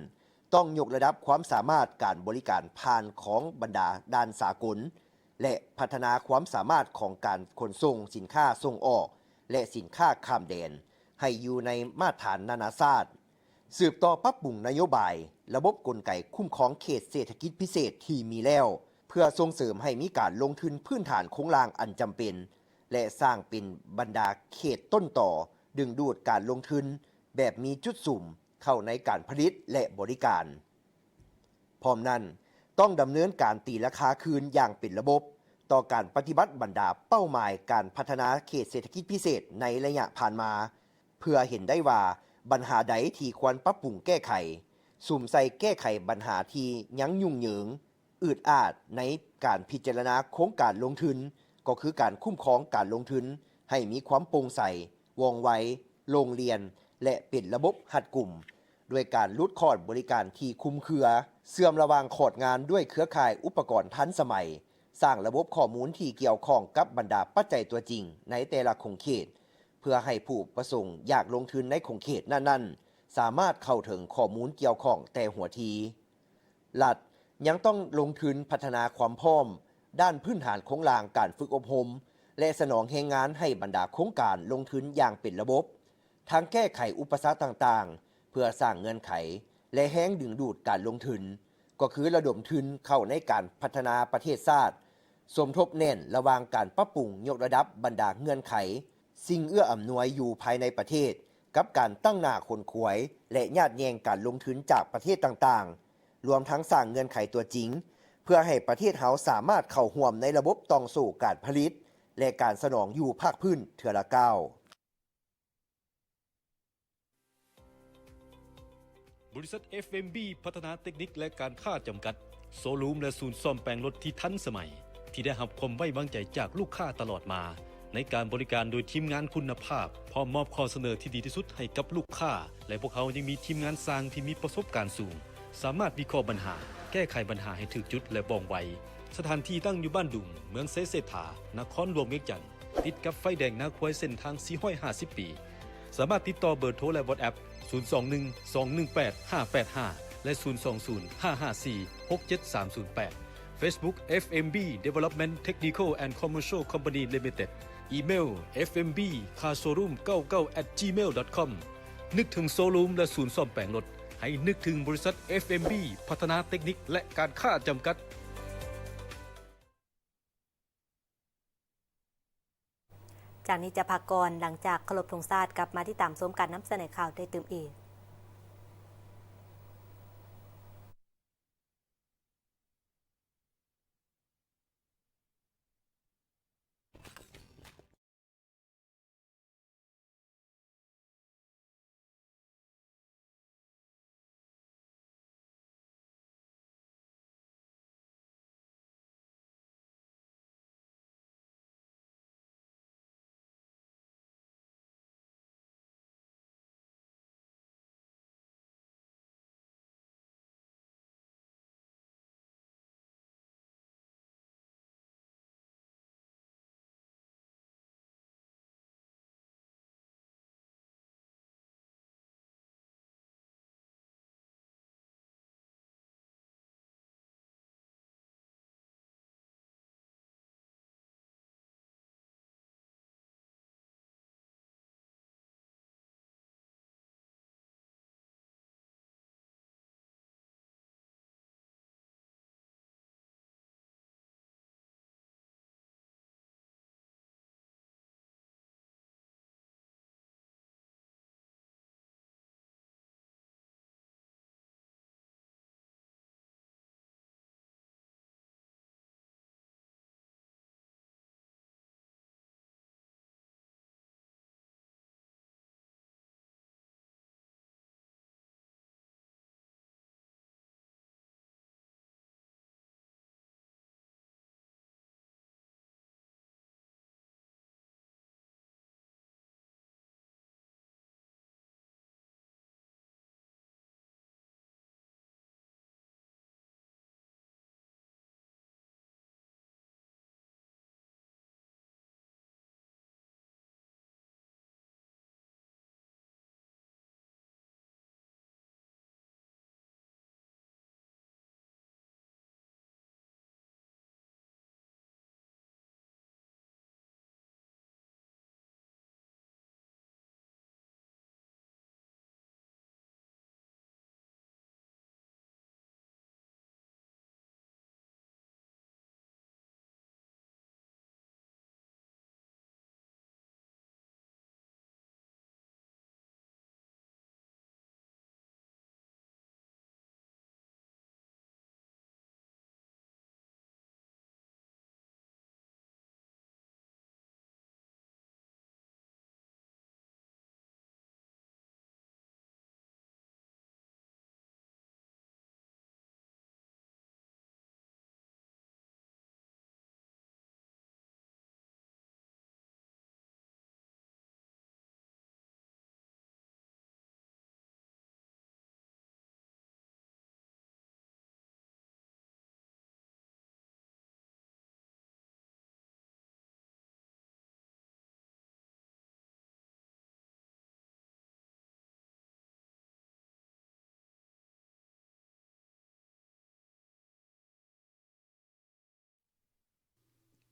[SPEAKER 1] ต้องยกระดับความสามารถการบริการผ่านของบรรดาด้านสากลและพัฒนาความสามารถของการขนส่งสินค้าส่งออกและสินค้าข้ามแดนให้อยู่ในมาตรฐานนานาชาติสืบต่อปรับปรุงนโยบายระบบกลไกคุ้มครองเขตเศรษฐกิจพิเศษที่มีแล้วเพื่อส่งเสริมให้มีการลงทุนพื้นฐานโครงสร้างอันจำเป็นและสร้างเป็นบรรดาเขตต้นต่อดึงดูดการลงทุนแบบมีจุดสุ่มเข้าในการผลิตและบริการพร้อมนั้นต้องดำเนินการตีราคาคืนอย่างเป็นระบบต่อการปฏิบัติบรรดาเป้าหมายการพัฒนาเขตเศรษฐกิจพิเศษในระยะผ่านมาเพื่อเห็นได้ว่าปัญหาใดที่ควรปรับปรุงแก้ไขสุ่มใส่แก้ไขปัญหาที่ยังยุ่งเหยิงอืดอาดในการพิจารณาโครงการลงทุนก็คือการคุ้มครองการลงทุนให้มีความโปร่งใสว่องไวโรงเรียนและเป็นระบบหัดกลุ่มด้วยการลดคอร์สบริการที่คุ้มเครือเสื่อมระวางคอร์สงานด้วยเครือข่ายอุปกรณ์ทันสมัย
[SPEAKER 5] สร้างระบบข้อมูลที่เกี่ยวข้องกับบรรดาปัจจัยตัวจริงในแต่ละคงเขตเพื่อให้ผู้ประสงค์อยากลงทุนในคงเขตนั้นๆสามารถเข้าถึงข้อมูลเกี่ยวข้องแต่หัวทีรัฐยังต้องลงทุนพัฒนาความพร้อมด้านพื้นฐานโครงสร้างการฝึกอบรมและสนองแรงงานให้บรรดาโครงการลงทุนอย่างเป็นระบบทางแก้ไขอุปสรรคต่างๆเพื่อสร้างเงื่อนไขและแห้งดึงดูดการลงทุนก็คือระดมทุนเข้าในการพัฒนาประเทศชาติสมทบแน่นระหว่างการปรับปรุงยกระดับบรรดาเงื่อนไขสิ่งเอื้ออำนวยอยู่ภายในประเทศกับการตั้งหน้าคนขวยและญาติแยงการลงทุนจากประเทศต่างๆรวมทั้งสร้างเงื่อนไขตัวจริงเพื่อให้ประเทศเฮาสามารถเข้าร่วมในระบบต่อสู้การผลิตและการสนองอยู่ภาคพื้นเทื่อละก้าว
[SPEAKER 6] บริษัท FMB พัฒนาเทคนิคและการค้าจำกัดโซลูมและศูนย์ซ่อมแปลงรถที่ทันสมัยที่ได้รับความไว้วางใจจากลูกค้าตลอดมาในการบริการโดยทีมงานคุณภาพพร้อมมอบข้อเสนอที่ดีที่สุดให้กับลูกค้าและพวกเขายังมีทีมงานสร้างที่มีประสบการณ์สูงสามารถวิเคราะห์ปัญหาแก้ไขปัญหาให้ถูกจุดและว่องไวสถานที่ตั้งอยู่บ้านดุงเมืองเซเสถานครหลวงเวียงจันทน์ติดกับไฟแดงนาควยเส้นทาง450 ปีสามารถติดต่อเบอร์โทรและ WhatsApp 021-218-585 และ 020-554-67308 Facebook FMB Development Technical and Commercial Company Limited อีเมล fmbcarshowroom99@gmail.com นึกถึงโซลูมและศูนย์ซ่อมแปลงรถให้นึกถึงบริษัท FMB พัฒนาเทคนิคและการค้าจำกัด
[SPEAKER 2] จากนี้จะพักก่อนหลังจากเคารพธงชาติกลับมาที่ตามชมการนำเสนอข่าวได้เติมอีก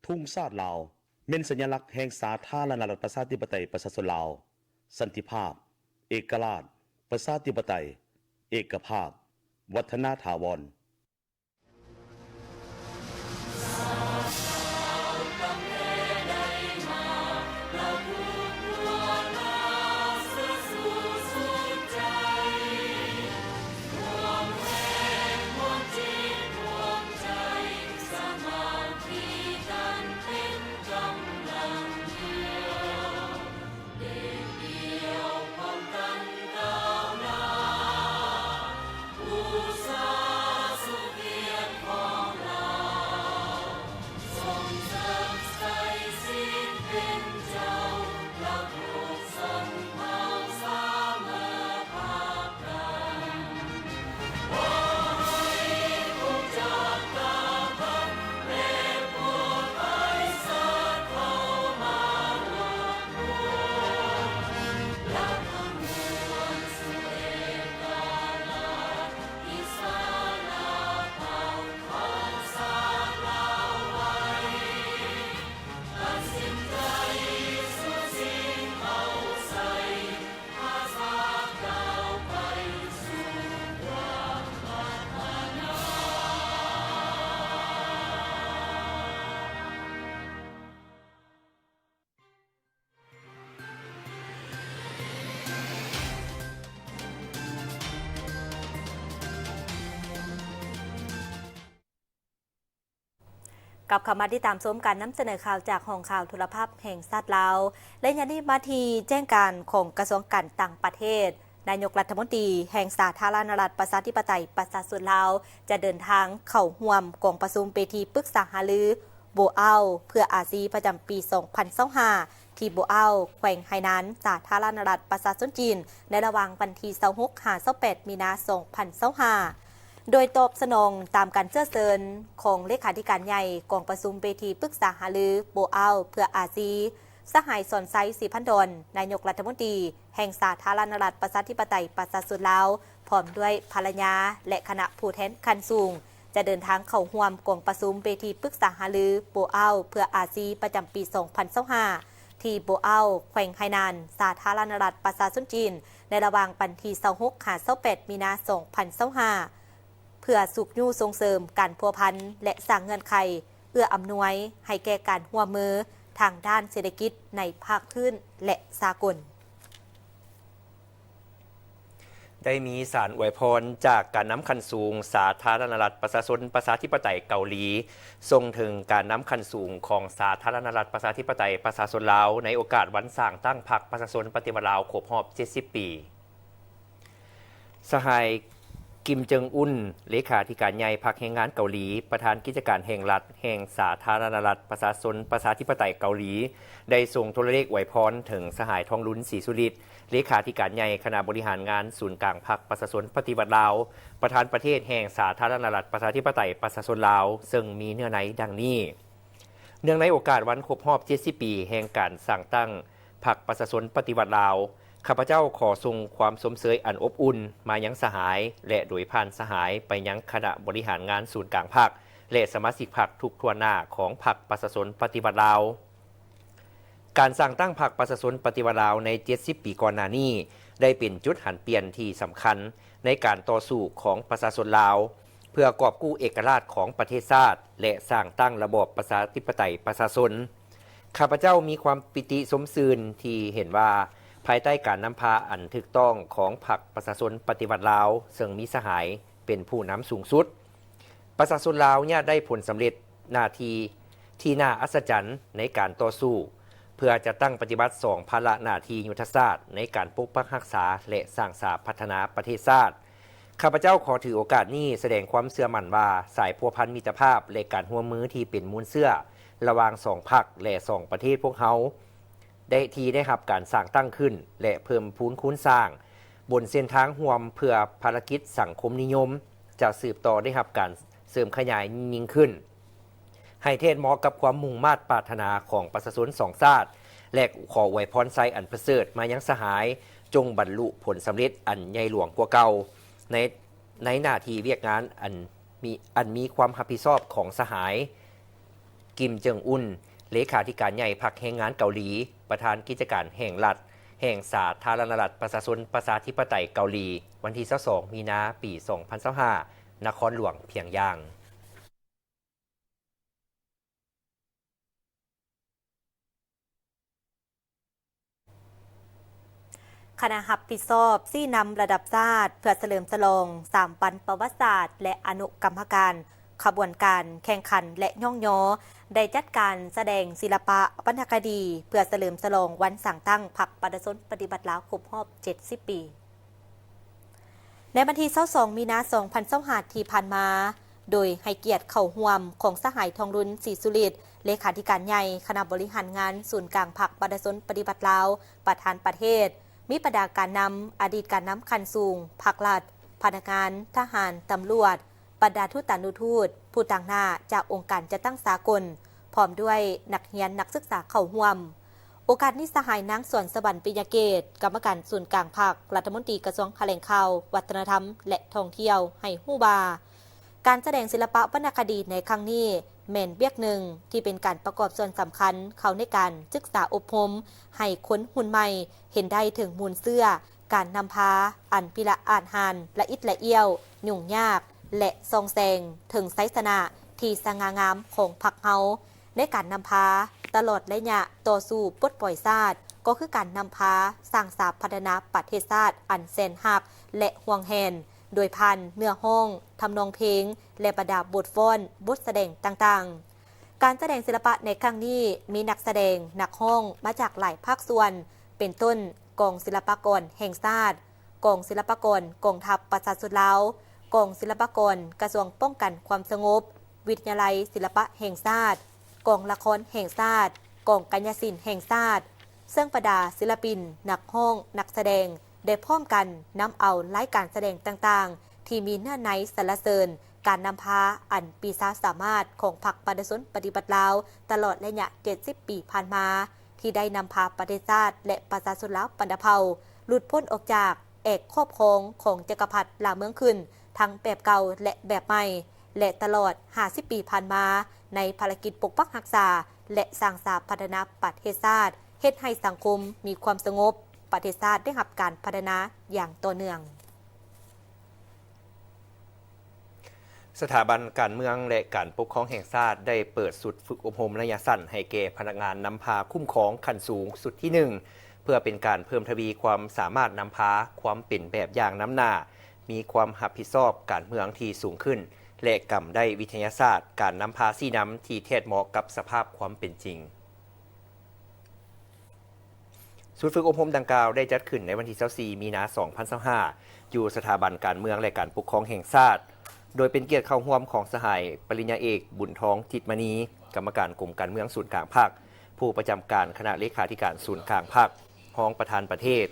[SPEAKER 7] ทุ่งชาติลาวเป็นสัญลักษณ์แห่งสาธารณรัฐประชาธิปไตยประชาชนลาวสันติภาพเอกราชประชาธิปไตยเอกภาพวัฒนถาวร
[SPEAKER 2] กับคำมาที่ตามส้มการนำเสนอข่าวจากห้องข่าวโทรภาพแห่งชาติลาวและยันนี้มาทีแจ้งการของกระทรวงการต่างประเทศนายกรัฐมนตรีแห่งสาธารณรัฐประชาธิปไตยประชาชนลาวจะเดินทางเข้าร่วมกองประชุมเวทีปรึกษาหารือโบเอาเพื่ออาซีประจำปี 2025 ที่โบเอาแขวงไหหนานสาธารณรัฐประชาชนจีนในระหว่างวันที่ 26-28 มีนาคม 2025โดยตอบสนองตามการเชื้อเชิญของเลขาธิการใหญ่กองประชุมเวทีปรึกษาหารือโบเอาเพื่ออาซีสหายสอนไซศรีพันดลนายกรัฐมนตรีแห่งสาธารณรัฐประชาธิปไตยประชาชนลาวพร้อมด้วยภรรยาและคณะผู้แทนขั้นสูงจะเดินทางเข้าร่วมกองประชุมเวทีปรึกษาหารือโบเอาเพื่ออาซีประจำปี 2025 ที่โบเอาแขวงไหหนานสาธารณรัฐประชาชนจีนในระหว่างวันที่ 26-28 มีนาคม 2025เพื่อสุขยู่ส่งเสริมการพัวพันและสร้างเงื่อนไขเอื้ออำนวยให้แก่การร่วมมือทางด้านเศรษฐกิจในภาคพื้นและสากล
[SPEAKER 1] ได้มีสารอวยพรจากการนำคันสูงสาธารณรัฐประชาชนประชาธิปไตยเกาหลีส่งถึงการนำคันสูงของสาธารณรัฐประชาธิปไตยประชาชนลาวในโอกาสวันสร้างตั้งพรรคประชาชนปฏิวัติลาวครบรอบ 70 ปีสหายกิมเจิงอุนเลขาธิการใหญ่พรรคแรงงานเกาหลีประธานกิจการแห่งรัฐแห่งสาธารณรัฐประชาชนประชาธิปไตยเกาหลีได้ส่งโทรเลขอวยพรถึงสหายทองลุ้นศรีสุริตเลขาธิการใหญ่คณะบริหารงานศูนย์กลางพรรคประชาชนปฏิวัติลาวประธานประเทศแห่งสาธารณรัฐประชาธิปไตยประชาชนลาวซึ่งมีเนื้อในดังนี้เนื่องในโอกาสวันครบรอบ 70 ปีแห่งการสร้างตั้งพรรคประชาชนปฏิวัติลาวข้าพเจ้าขอส่งความสมเสยอันอบอุ่นมายังสหายและโดยผ่านสหายไปยังคณะบริหารงานศูนย์กลางพรรคและสมาชิกพรรคทุกทั่วหน้าของพรรคประชาชนปฏิวัติลาวการสร้างตั้งพรรคประชาชนปฏิวัติลาวใน 70 ปีก่อนหน้านี้ได้เป็นจุดหันเปลี่ยนที่สำคัญในการต่อสู้ของประชาชนลาวเพื่อกอบกู้เอกราชของประเทศชาติและสร้างตั้งระบอบประชาธิปไตยประชาชนข้าพเจ้ามีความปิติสมซื่นที่เห็นว่าภายใต้การนำพาอันถูกต้องของพรรคประชาชนปฏิวัติลาวซึ่งมีสหายเป็นผู้นำสูงสุดประชาชนลาวเนี่ยได้ผลสำเร็จหน้าที่ที่น่าอัศจรรย์ในการต่อสู้เพื่อจะตั้งปฏิบัติ2ภาระหน้าที่ยุทธศาสตร์ในการปกปักรักษาและสร้างสรรค์พัฒนาประเทศชาติข้าพเจ้าขอถือโอกาสนี้แสดงความเชื่อมั่นว่าสายพัวพันมิตรภาพและการร่วมมือที่เป็นมูลเชื่อระหว่าง2พรรคและ2ประเทศพวกเขาได้รับการสร้างตั้งขึ้นและเพิ่มพูนคูณสร้างบนเส้นทางร่วมเพื่อภารกิจสังคมนิยมจะสืบต่อได้รับการเสริมขยายยิ่งขึ้นให้เทศเหมาะกับความมุ่งมา่ปรารถนาของประชาชน2ชาติและขออวยพรไซอันประเสริฐมายังสหายจงบรรลุผลสำเร็จอันใหญ่หลวงกว่าเก่าในหน้าที่เวียกงานอันมีความรับผิดชอบของสหาย กิมเจิงอุนเลขาธิการใหญ่พรรคแรงงานเกาหลี ประธานกิจการแห่งรัฐแห่งสาธารณรัฐประชาชนประชาธิปไตยเกาหลี วันที่22มีนาปี 2025 นครหลวงเพียงย่าง
[SPEAKER 2] คณะรับผิดชอบซี่นำระดับชาติเพื่อเฉลิมฉลอง3 วันประวัติศาสตร์และอนุกรรมการขบวนการแข่งขันและย่องย้อได้จัดการแสดงศิลปะวรรณคดีเพื่อเฉลิมฉลองวันสั่งตั้งพรรคประชาชนปฏิบัติลาวครบรอบ 70 ปี ในวันที่22มีนาคม 2025 ที่ผ่านมาโดยให้เกียรติเข้าร่วมของสหายทองรุนศรีสุฤทธิ์เลขาธิการใหญ่คณะบริหารงานศูนย์กลางพรรคประชาชนปฏิบัติลาวประธานประเทศมีประดาการนำอดีตการนำคันสูงภาครัฐพนักงานทหารตำรวจบรรดาทูตานุทูตผู้ต่างหน้าจากองค์การจัดตั้งสากลพร้อมด้วยนักเรียนนักศึกษาเข้าร่วมโอกาสนี้สหายนางสวนสวรรค์ปิยเกตกรรมการศูนย์กลางพรรครัฐมนตรีกระทรวงแถลงข่าววัฒนธรรมและท่องเที่ยวให้ฮู้บาการแสดงศิลปะวรรณคดีในครั้งนี้แม่นเบียกหนึ่งที่เป็นการประกอบส่วนสำคัญเข้าในการศึกษาอบรมให้คนหุ่นใหม่เห็นได้ถึงมูลเสื้อการนำพาอันพิละอาจหานละอิดละเอี้ยวยุ่งยากและทรงแสงถึงไซสนะที่สง่างามของพรรคเฮาในการนำพาตลอดระยะต่อสู้ปลดปล่อยชาติก็คือการนำพาสร้างสรรค์พัฒนาประเทศชาติอันแสนหักและห่วงแหนโดยพันเนื้อห้องทำนองเพลงและประดับบทฟ้อนบทแสดงต่างๆการแสดงศิลปะในครั้งนี้มีนักแสดงนักห้องมาจากหลายภาคส่วนเป็นต้นกองศิลปากรแห่งชาติกองศิลปากรกองทัพประชาชนลาวกองศิลปากรกระทรวงป้องกันความสงบวิทยาลัยศิลปะแห่งชาติกองละครแห่งชาติกองกัญญาศิลป์แห่งชาติซึ่งประดาศิลปินนักห้องนักแสดงได้พร้อมกันนำเอารายการแสดงต่างๆที่มีเนื้อในสรรเสริญการนำพาอันปีศาจสามารถของพรรคประชาชนปฏิบัติลาวตลอดระยะ 70 ปีผ่านมาที่ได้นำพาประเทศชาติและประชาชนลาวบรรดาเผ่าหลุดพ้นออกจากเอกครอบครองของจักรพรรดิลาวเมืองขึ้นทั้งแบบเก่าและแบบใหม่และตลอด 50 ปีผ่านมาในภารกิจปกปักรักษาและสร้างสรรค์พัฒนาประเทศชาติเฮ็ดให้สังคมมีความสงบประเทศชาติได้รับการพัฒนาอย่างต่อเนื่อง
[SPEAKER 1] สถาบันการเมืองและการปกครองแห่งชาติได้เปิดสุดฝึกอบรมระยะสั้นให้แก่พนักงานนำพาคุ้มครองขั้นสูงสุดที่ 1เพื่อเป็นการเพิ่มทวีความสามารถนำพาความเป็นแบบอย่างน้ำหน้ามีความรับผิดชอบการเมืองที่สูงขึ้นและกำได้วิทยาศาสตร์การนำพาซี่น้ำที่แท้เหมาะกับสภาพความเป็นจริงศูนย์ฝึกอบรมดังกล่าวได้จัดขึ้นในวันที่24มีนาคม 2025อยู่สถาบันการเมืองและการปกครองแห่งชาติโดยเป็นเกียรติเข้าร่วมของสหายปริญญาเอกบุญทองจิตมณีกรรมการกลุ่มการเมืองศูนย์กลางภาคผู้ประจำการคณะเลขาธิการศูนย์กลางภาครองประธานประเทศ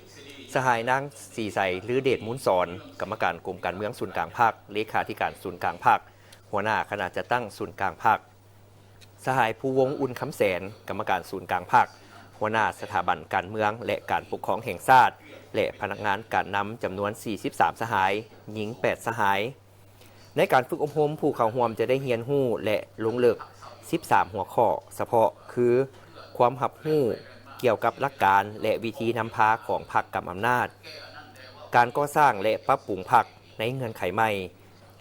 [SPEAKER 1] สหายนางสีใสหรือเดชมุนสอนกรรมการกลุ่มการเมืองศูนย์กลางภาคเลขาธิการศูนย์กลางภาคหัวหน้าคณะจัดตั้งศูนย์กลางภาคสหายภูวงอุ่นคำแสนกรรมการศูนย์กลางภาคหัวหน้าสถาบันการเมืองและการปกครองแห่งชาติและพนักงานการนำจำนวน43สหายหญิง8สหายในการฝึกอบรมผู้เข้าร่วมจะได้เรียนรู้และลงลึก13หัวข้อเฉพาะคือความรับรู้เกี่ยวกับหลักการและวิธีนำพาของพรรคกำอำนาจการก่อสร้างและปรับปรุงพรรคในเงื่อนไขใหม่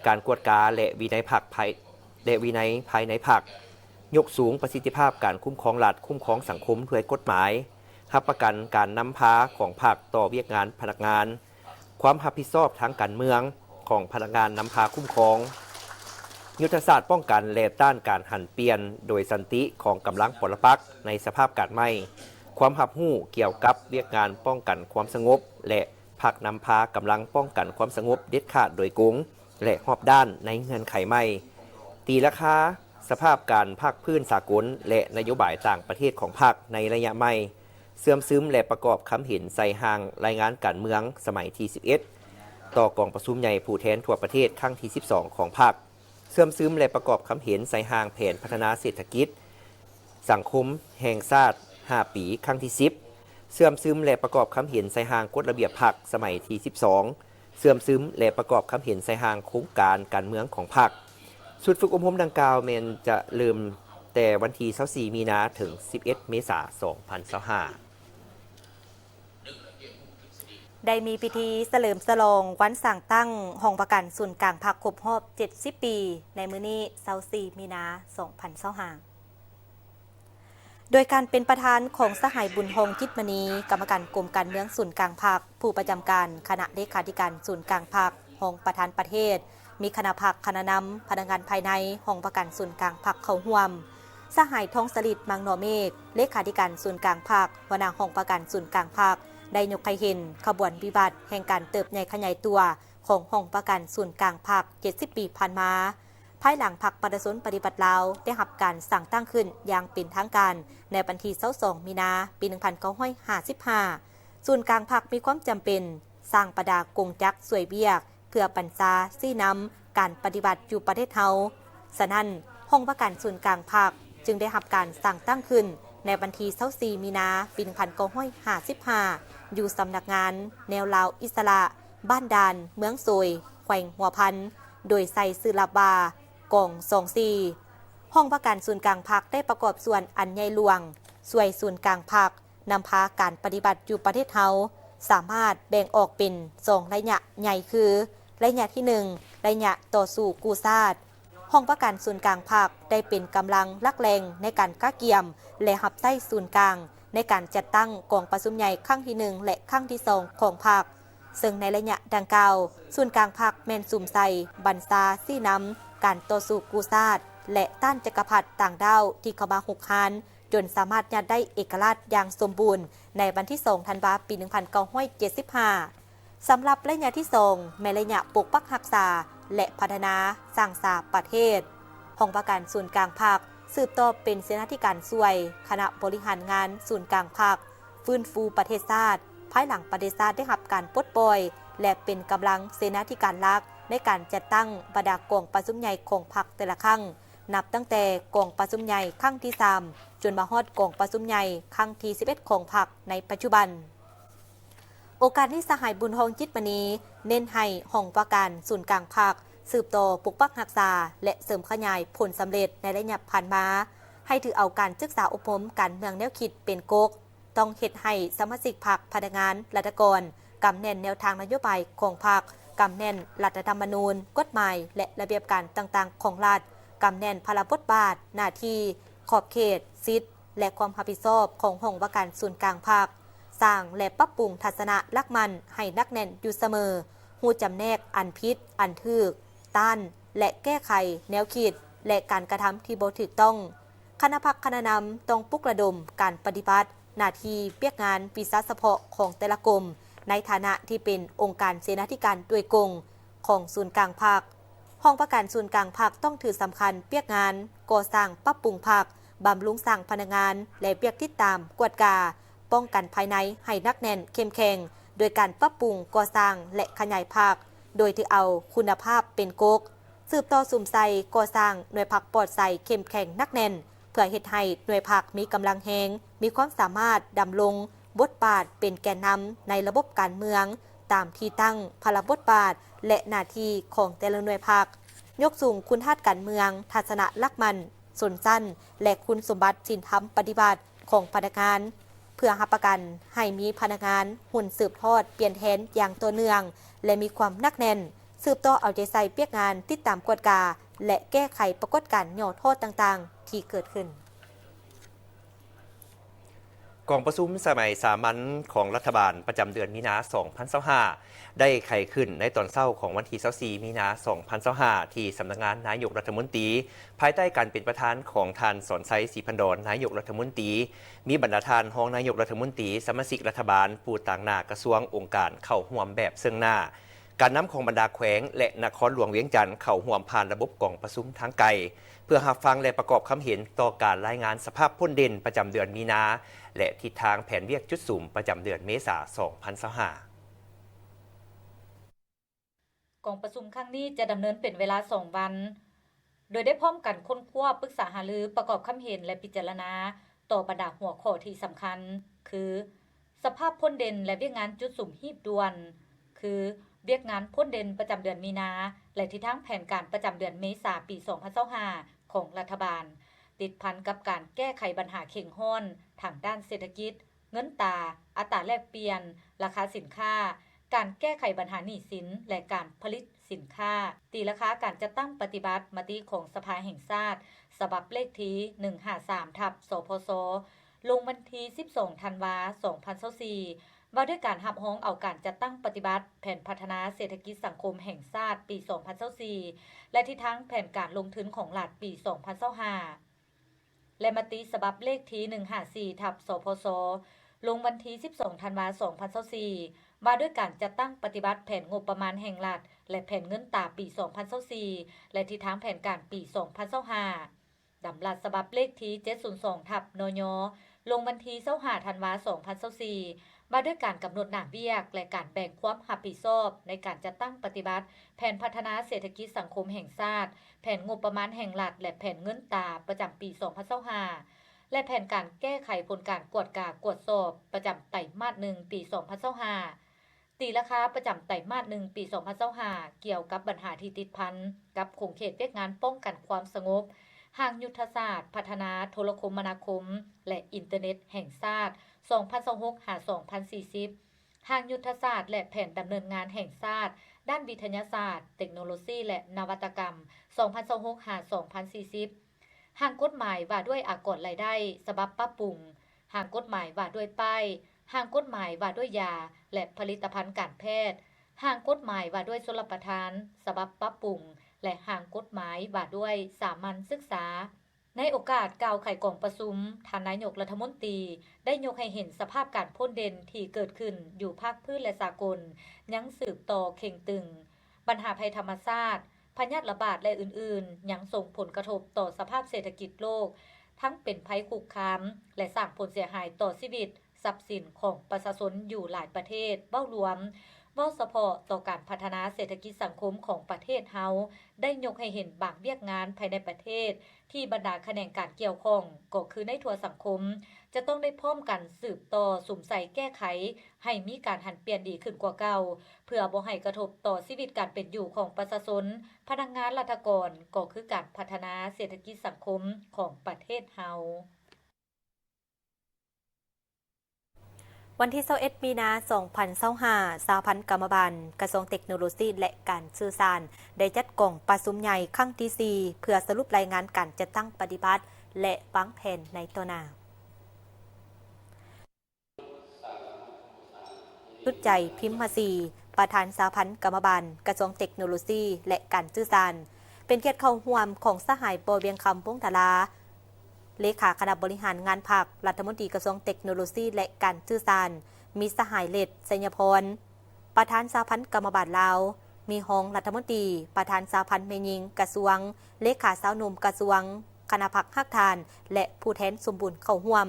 [SPEAKER 1] การกวดกาและวินัยพรรคภายในพรรคยกสูงประสิทธิภาพการคุ้มครองรัฐคุ้มครองสังคมด้วยกฎหมายรับประกันการนำพาของพรรคต่อเวียกงานพนักงานความรับผิดชอบทางการเมืองของพนักงานนำพาคุ้มครองยุทธศาสตร์ป้องกันและต้านการหันเปลี่ยนโดยสันติของกำลังปลปักษ์ในสภาพการใหม่ความรับรู้เกี่ยวกับเวียกงานป้องกันความสงบและพรรคนำพากำลังป้องกันความสงบเด็ดขาดโดยกงและรอบด้านในเงื่อนไขใหม่ตีราคาสภาพการภาคพื้นสากลและนโยบายต่างประเทศของพรรคในระยะใหม่เสื่อมซึมและประกอบคำเห็นใส่ห่างรายงานการเมืองสมัยที่11ต่อกองประชุมใหญ่ผู้แทนทั่วประเทศครั้งที่12ของพรรคเสื่อมซึมและประกอบคำเห็นใส่ห่างแผนพัฒนาเศรษฐกิจสังคมแห่งชาติ5ปีครั้งที่10เสื่อมซึมและประกอบคำเห็นใส่ห่างกฎระเบียบพรรคสมัยที่12เสื่อมซึมและประกอบคำเห็นใส่ห่างโครงการการเมืองของพรรคสุดฝึกอบรมดังกล่าวแม้นจะเริ่ม แต่วันที่24มีนาถึง11เมษายน2025
[SPEAKER 2] ได้มีพิธีเฉลิมฉลองวันสั่งตั้งห้องประกันศูนย์กลางภาคครบรอบ70 ปีในมื้อนี้24มีนา2025โดยการเป็นประธานของสหายบุญฮงจิตมณีกรรมการกรมการเมืองศูนย์กลางภาคผู้ประจำการคณะเลขาธิการศูนย์กลางภาคห้องประธานประเทศมีคณะภาคคณะนำพนักงานภายในห้องประกันศูนย์กลางภาคเข้าร่วมสหายทองสลิดมังนอเมฆเลขาธิการศูนย์กลางภาคหัวหน้าห้องประกันศูนย์กลางภาคได้ยกให้เห็นขบวนวิบัติแห่งการเติบใหญ่ขยายตัวของห้องประกันศูนย์กลางภาค70 ปีผ่านมาภายหลังพรรคประชาชนปฏิบัติลาวได้รับการสั่งตั้งขึ้นอย่างเป็นทางการในวันที่22มีนาปี1955ศูนย์กลางพรรคมีความจำเป็นสร้างประดากงจักรสวยเบียกเพื่อปัญญาซี่นำการปฏิบัติอยู่ประเทศเฮาฉะนั้นห้องประกันศูนย์กลางพรรคจึงได้รับการสั่งตั้งขึ้นในวันที่24มีนาปี1955อยู่สำนักงานแนวลาวอิสระบ้านดานเมืองซวยแขวงหัวพันโดยใส่ซื้อลาบากอง24ห้องประกันศูนย์กลางภาคได้ประกอบส่วนอันใหญ่หลวงส่วยศูนย์กลางภาคนำพาการปฏิบัติอยู่ประเทศเฮาสามารถแบ่งออกเป็น2ระยะใหญ่คือระยะที่1ระยะต่อสู้กู้ชาติห้องประกันศูนย์กลางภาคได้เป็นกำลังหลักแรงในการก้าเกี่ยมและหับไส้ศูนย์กลางในการจัดตั้งกองประชุมใหญ่ครั้งที่1และครั้งที่2ของภาคซึ่งในระยะดังกล่าวศูนย์กลางภาคแม่นสุ่มใส่บัญชาซี่นำการต่อสู้กู้ชาติและต้านจักรพรรดิต่างดาวที่เข้ามาหุกคานจนสามารถยัดได้เอกราชอย่างสมบูรณ์ในวันที่2ธันวาคมปี1975สำหรับระยะที่2แม่ระยะปกปักรักษาและพัฒนาสร้างสาประเทศห้องประกันศูนย์กลางภาคสืบต่อเป็นเสนาธิการช่วยคณะบริหารงานศูนย์กลางภาคฟื้นฟูประเทศชาติภายหลังประเทศชาติได้รับการปลดปล่อยและเป็นกำลังเสนาธิการหลักในการจัดตั้งบรรดากองประชุมใหญ่ของพรรคแต่ละครั้งนับตั้งแต่กองประชุมใหญ่ครั้งที่3จนมาฮอดกองประชุมใหญ่ครั้งที่11ของพรรคในปัจจุบันโอกาสนี้สหายบุญฮงจิตมณีเน้นให้ห้องประกันศูนย์กลางภาคสืบต่อปกปักรักษาและเสริมขยายผลสำเร็จในระยะผ่านมาให้ถือเอาการศึกษาอบรมการเมืองแนวคิดเป็นกกต้องเฮ็ดให้สมาชิกพรรคพนักงานรัฐกรกำแน่นแนวทางนโยบายของพรรคกำแน่นรัฐธรรมนูญกฎหมายและระเบียบการต่างๆของรัฐกำแน่นภาระบทบาทหน้าที่ขอบเขตสิทธิและความรับผิดชอบของห้องประกันศูนย์กลางภาคสร้างและปรับปรุงทัศนะลักมันให้นักแน่นอยู่เสมอฮู้จำแนกอันผิดอันถูกต้านและแก้ไขแนวคิดและการกระทำที่บ่ถูกต้องคณะพรรคคณะนำต้องปลุกระดมการปฏิบัติหน้าที่เปียกงานวิสาเฉพาะของแต่ละกรมในฐานะที่เป็นองค์การเสนาธิการด้วยกงของศูนย์กลางภาคห้องประกันศูนย์กลางภาคต้องถือสำคัญเปียกงานก่อสร้างปรับปรุงภาคบำรุงสร้างพนักงานและเปียกติดตามกวดกาป้องกันภายในให้นักแน่นเข้มแข็งโดยการปรับปรุงก่อสร้างและขยายภาคโดยถือเอาคุณภาพเป็นกกสืบต่อสุ่มใส่ก่อสร้างหน่วยพักปลอดใส่เข้มแข็งนักแน่นเพื่อเฮ็ดให้หน่วยพักมีกำลังแหงมีความสามารถดำรงบทบาทเป็นแกนนำในระบบการเมืองตามที่ตั้งพลบทบาทและหน้าที่ของแต่ละหน่วยพักยกสูงคุณธาตุการเมืองทัศนะลักมันสนสั้นและคุณสมบัติศีลธรรมปฏิบัติของพนักงานเพื่อรับประกันให้มีพนักงานหุ่นสืบทอดเปลี่ยนแทนอย่างต่อเนื่องและมีความนักแน่นสืบต่อเอาใจใส่เปียกงานติดตามกวดกาและแก้ไขปรากฏการณ์ย่อโทษต่างๆที่เกิดขึ้น
[SPEAKER 1] กองประชุมสมัยสามัญของรัฐบาลประจำเดือนมีนา2025ได้ไขขึ้นในตอนเช้าของวันที่24มีนา2025ที่สำนักงานนายกรัฐมนตรีภายใต้การเป็นประธานของท่านสอนไซศรีพันดรนายกรัฐมนตรีมีบรรดาท่านรองนายกรัฐมนตรีสมาชิกรัฐบาลผู้ต่างหน้ากระทรวงองค์การเข้าร่วมแบบซึ่งหน้าการนำของบรรดาแขวงและนครหลวงเวียงจันทร์เข้าร่วมผ่านระบบกองประชุมทางไกลเพื่อรับฟังและประกอบความเห็นต่อการรายงานสภาพพ้นเด่นประจำเดือนมีนาและทิศทางแผนเวียกจุดสุ่มประจำเดือนเมษายน2025
[SPEAKER 8] กองประชุมครั้งนี้จะดำเนินเป็นเวลา2วันโดยได้พร้อมกันค้นคว้าปรึกษาหารือประกอบความเห็นและพิจารณาต่อบรรดาหัวข้อที่สำคัญคือสภาพพ้นเด่นและเวียกงานจุดสุ่มหีบด่วนคือเวียกงานพ้นเด่นประจำเดือนมีนาและทิศทางแผนการประจำเดือนเมษายนปี2025ของรัฐบาล ติดพันกับการแก้ไขปัญหาเข่งห้อนทางด้านเศรษฐกิจเงินตราอัตราแลกเปลี่ยนราคาสินค้าการแก้ไขปัญหาหนี้สินและการผลิตสินค้าตีราคาการจัดตั้งปฏิบัติมติของสภาแห่งชาติฉบับเลขที่153/สพสลงวันที่12ธันวาคม2024ว่าด้วยการรับร้องเอาการจัดตั้งปฏิบัติแผนพัฒนาเศรษฐกิจสังคมแห่งชาติปี2024และที่ทั้งแผนการลงทุนของรัฐปี2025และมติฉบับเลขที่154/สพสลงวันที่12ธันวาคม2024ว่าด้วยการจัดตั้งปฏิบัติแผนงบประมาณแห่งรัฐและแผนเงินตราปี2024และที่ทั้งแผนการปี2025ดำรัสฉบับเลขที่702/นยลงวันที่25ธันวาคม2024ว่าด้วยการกำหนดหน้าเบี้ยและการแบ่งความรับผิดชอบในการจัดตั้งปฏิบัติแผนพัฒนาเศรษฐกิจสังคมแห่งชาติแผนงบประมาณแห่งรัฐและแผนเงินตราประจำปี2025และแผนการแก้ไขผลการกวดกวดสอบประจำไตรมาส1ปี2025ตีราคาประจำไตรมาส1ปี2025เกี่ยวกับปัญหาที่ติดพันกับคงเขตเวียกงานป้องกันความสงบทางยุทธศาสตร์พัฒนาโทรคมนาคมและอินเทอร์เน็ตแห่งชาติ2026-2040ทางยุทธศาสตร์และแผนดำเนินงานแห่งชาติด้านวิทยาศาสตร์เทคโนโลยีและนวัตกรรม2026-2040ทางกฎหมายว่าด้วยอากรรายได้ฉบับปรับปรุงทางกฎหมายว่าด้วยป้ายทางกฎหมายว่าด้วยยาและผลิตภัณฑ์การแพทย์ทางกฎหมายว่าด้วยชลประทานฉบับปรับปรุงและทางกฎหมายว่าด้วยสามัญศึกษาในโอกาสกล่าวไขกล่องประชุมท่านนายกรัฐมนตรีได้ยกให้เห็นสภาพการพ่นเด่นที่เกิดขึ้นอยู่ภาคพื้นและสากลยังสืบต่อเข่งตึงปัญหาภัยธรรมชาติพยาธิระบาดและอื่นๆยังส่งผลกระทบต่อสภาพเศรษฐกิจโลกทั้งเป็นภัยคุกคามและสร้างผลเสียหายต่อชีวิตทรัพย์สินของประชาชนอยู่หลายประเทศเว้ารวมเว้าเฉพาะต่อการพัฒนาเศรษฐกิจสังคมของประเทศเฮาได้ยกให้เห็นบางเวียกงานภายในประเทศที่บรรดาแขนงการเกี่ยวข้องก็คือในทั่วสังคมจะต้องได้พร้อมกันสืบต่อสุ่มใส่แก้ไขให้มีการหันเปลี่ยนดีขึ้นกว่าเก่าเพื่อบ่ให้กระทบต่อชีวิตการเป็นอยู่ของประชาชนพนักงานราชการก็คือการพัฒนาเศรษฐกิจสังคมของประเทศเฮา
[SPEAKER 2] วันที่21มีนาคม2025สหพันธ์กรรมบาลกระทรวงเทคโนโลยีและการสื่อสารได้จัดกล่องประชุมใหญ่ครั้งที่4เพื่อสรุปรายงานการจัดตั้งปฏิบัติและวางแผนในต่อหน้าชุดใจพิมพ์มาซีประธานสหพันธ์กรรมบาลกระทรวงเทคโนโลยีและการสื่อสารเป็นเกียรติเข้าร่วมของสหายป.เวียงคำวงศ์ธาราเลขาคณะบริหารงานภาครัฐมนตรีกระทรวงเทคโนโลยีและการสื่อสารมีสหายเลดสัญญพรประธานสหพันธ์กรรมบาลลาวมีหองรัฐมนตรีประธานสหพันธ์แม่หญิงกระทรวงเลขาสาวหนุ่มกระทรวงคณะพรรคฮักทานและผู้แทนสมบูรณ์เข้าร่วม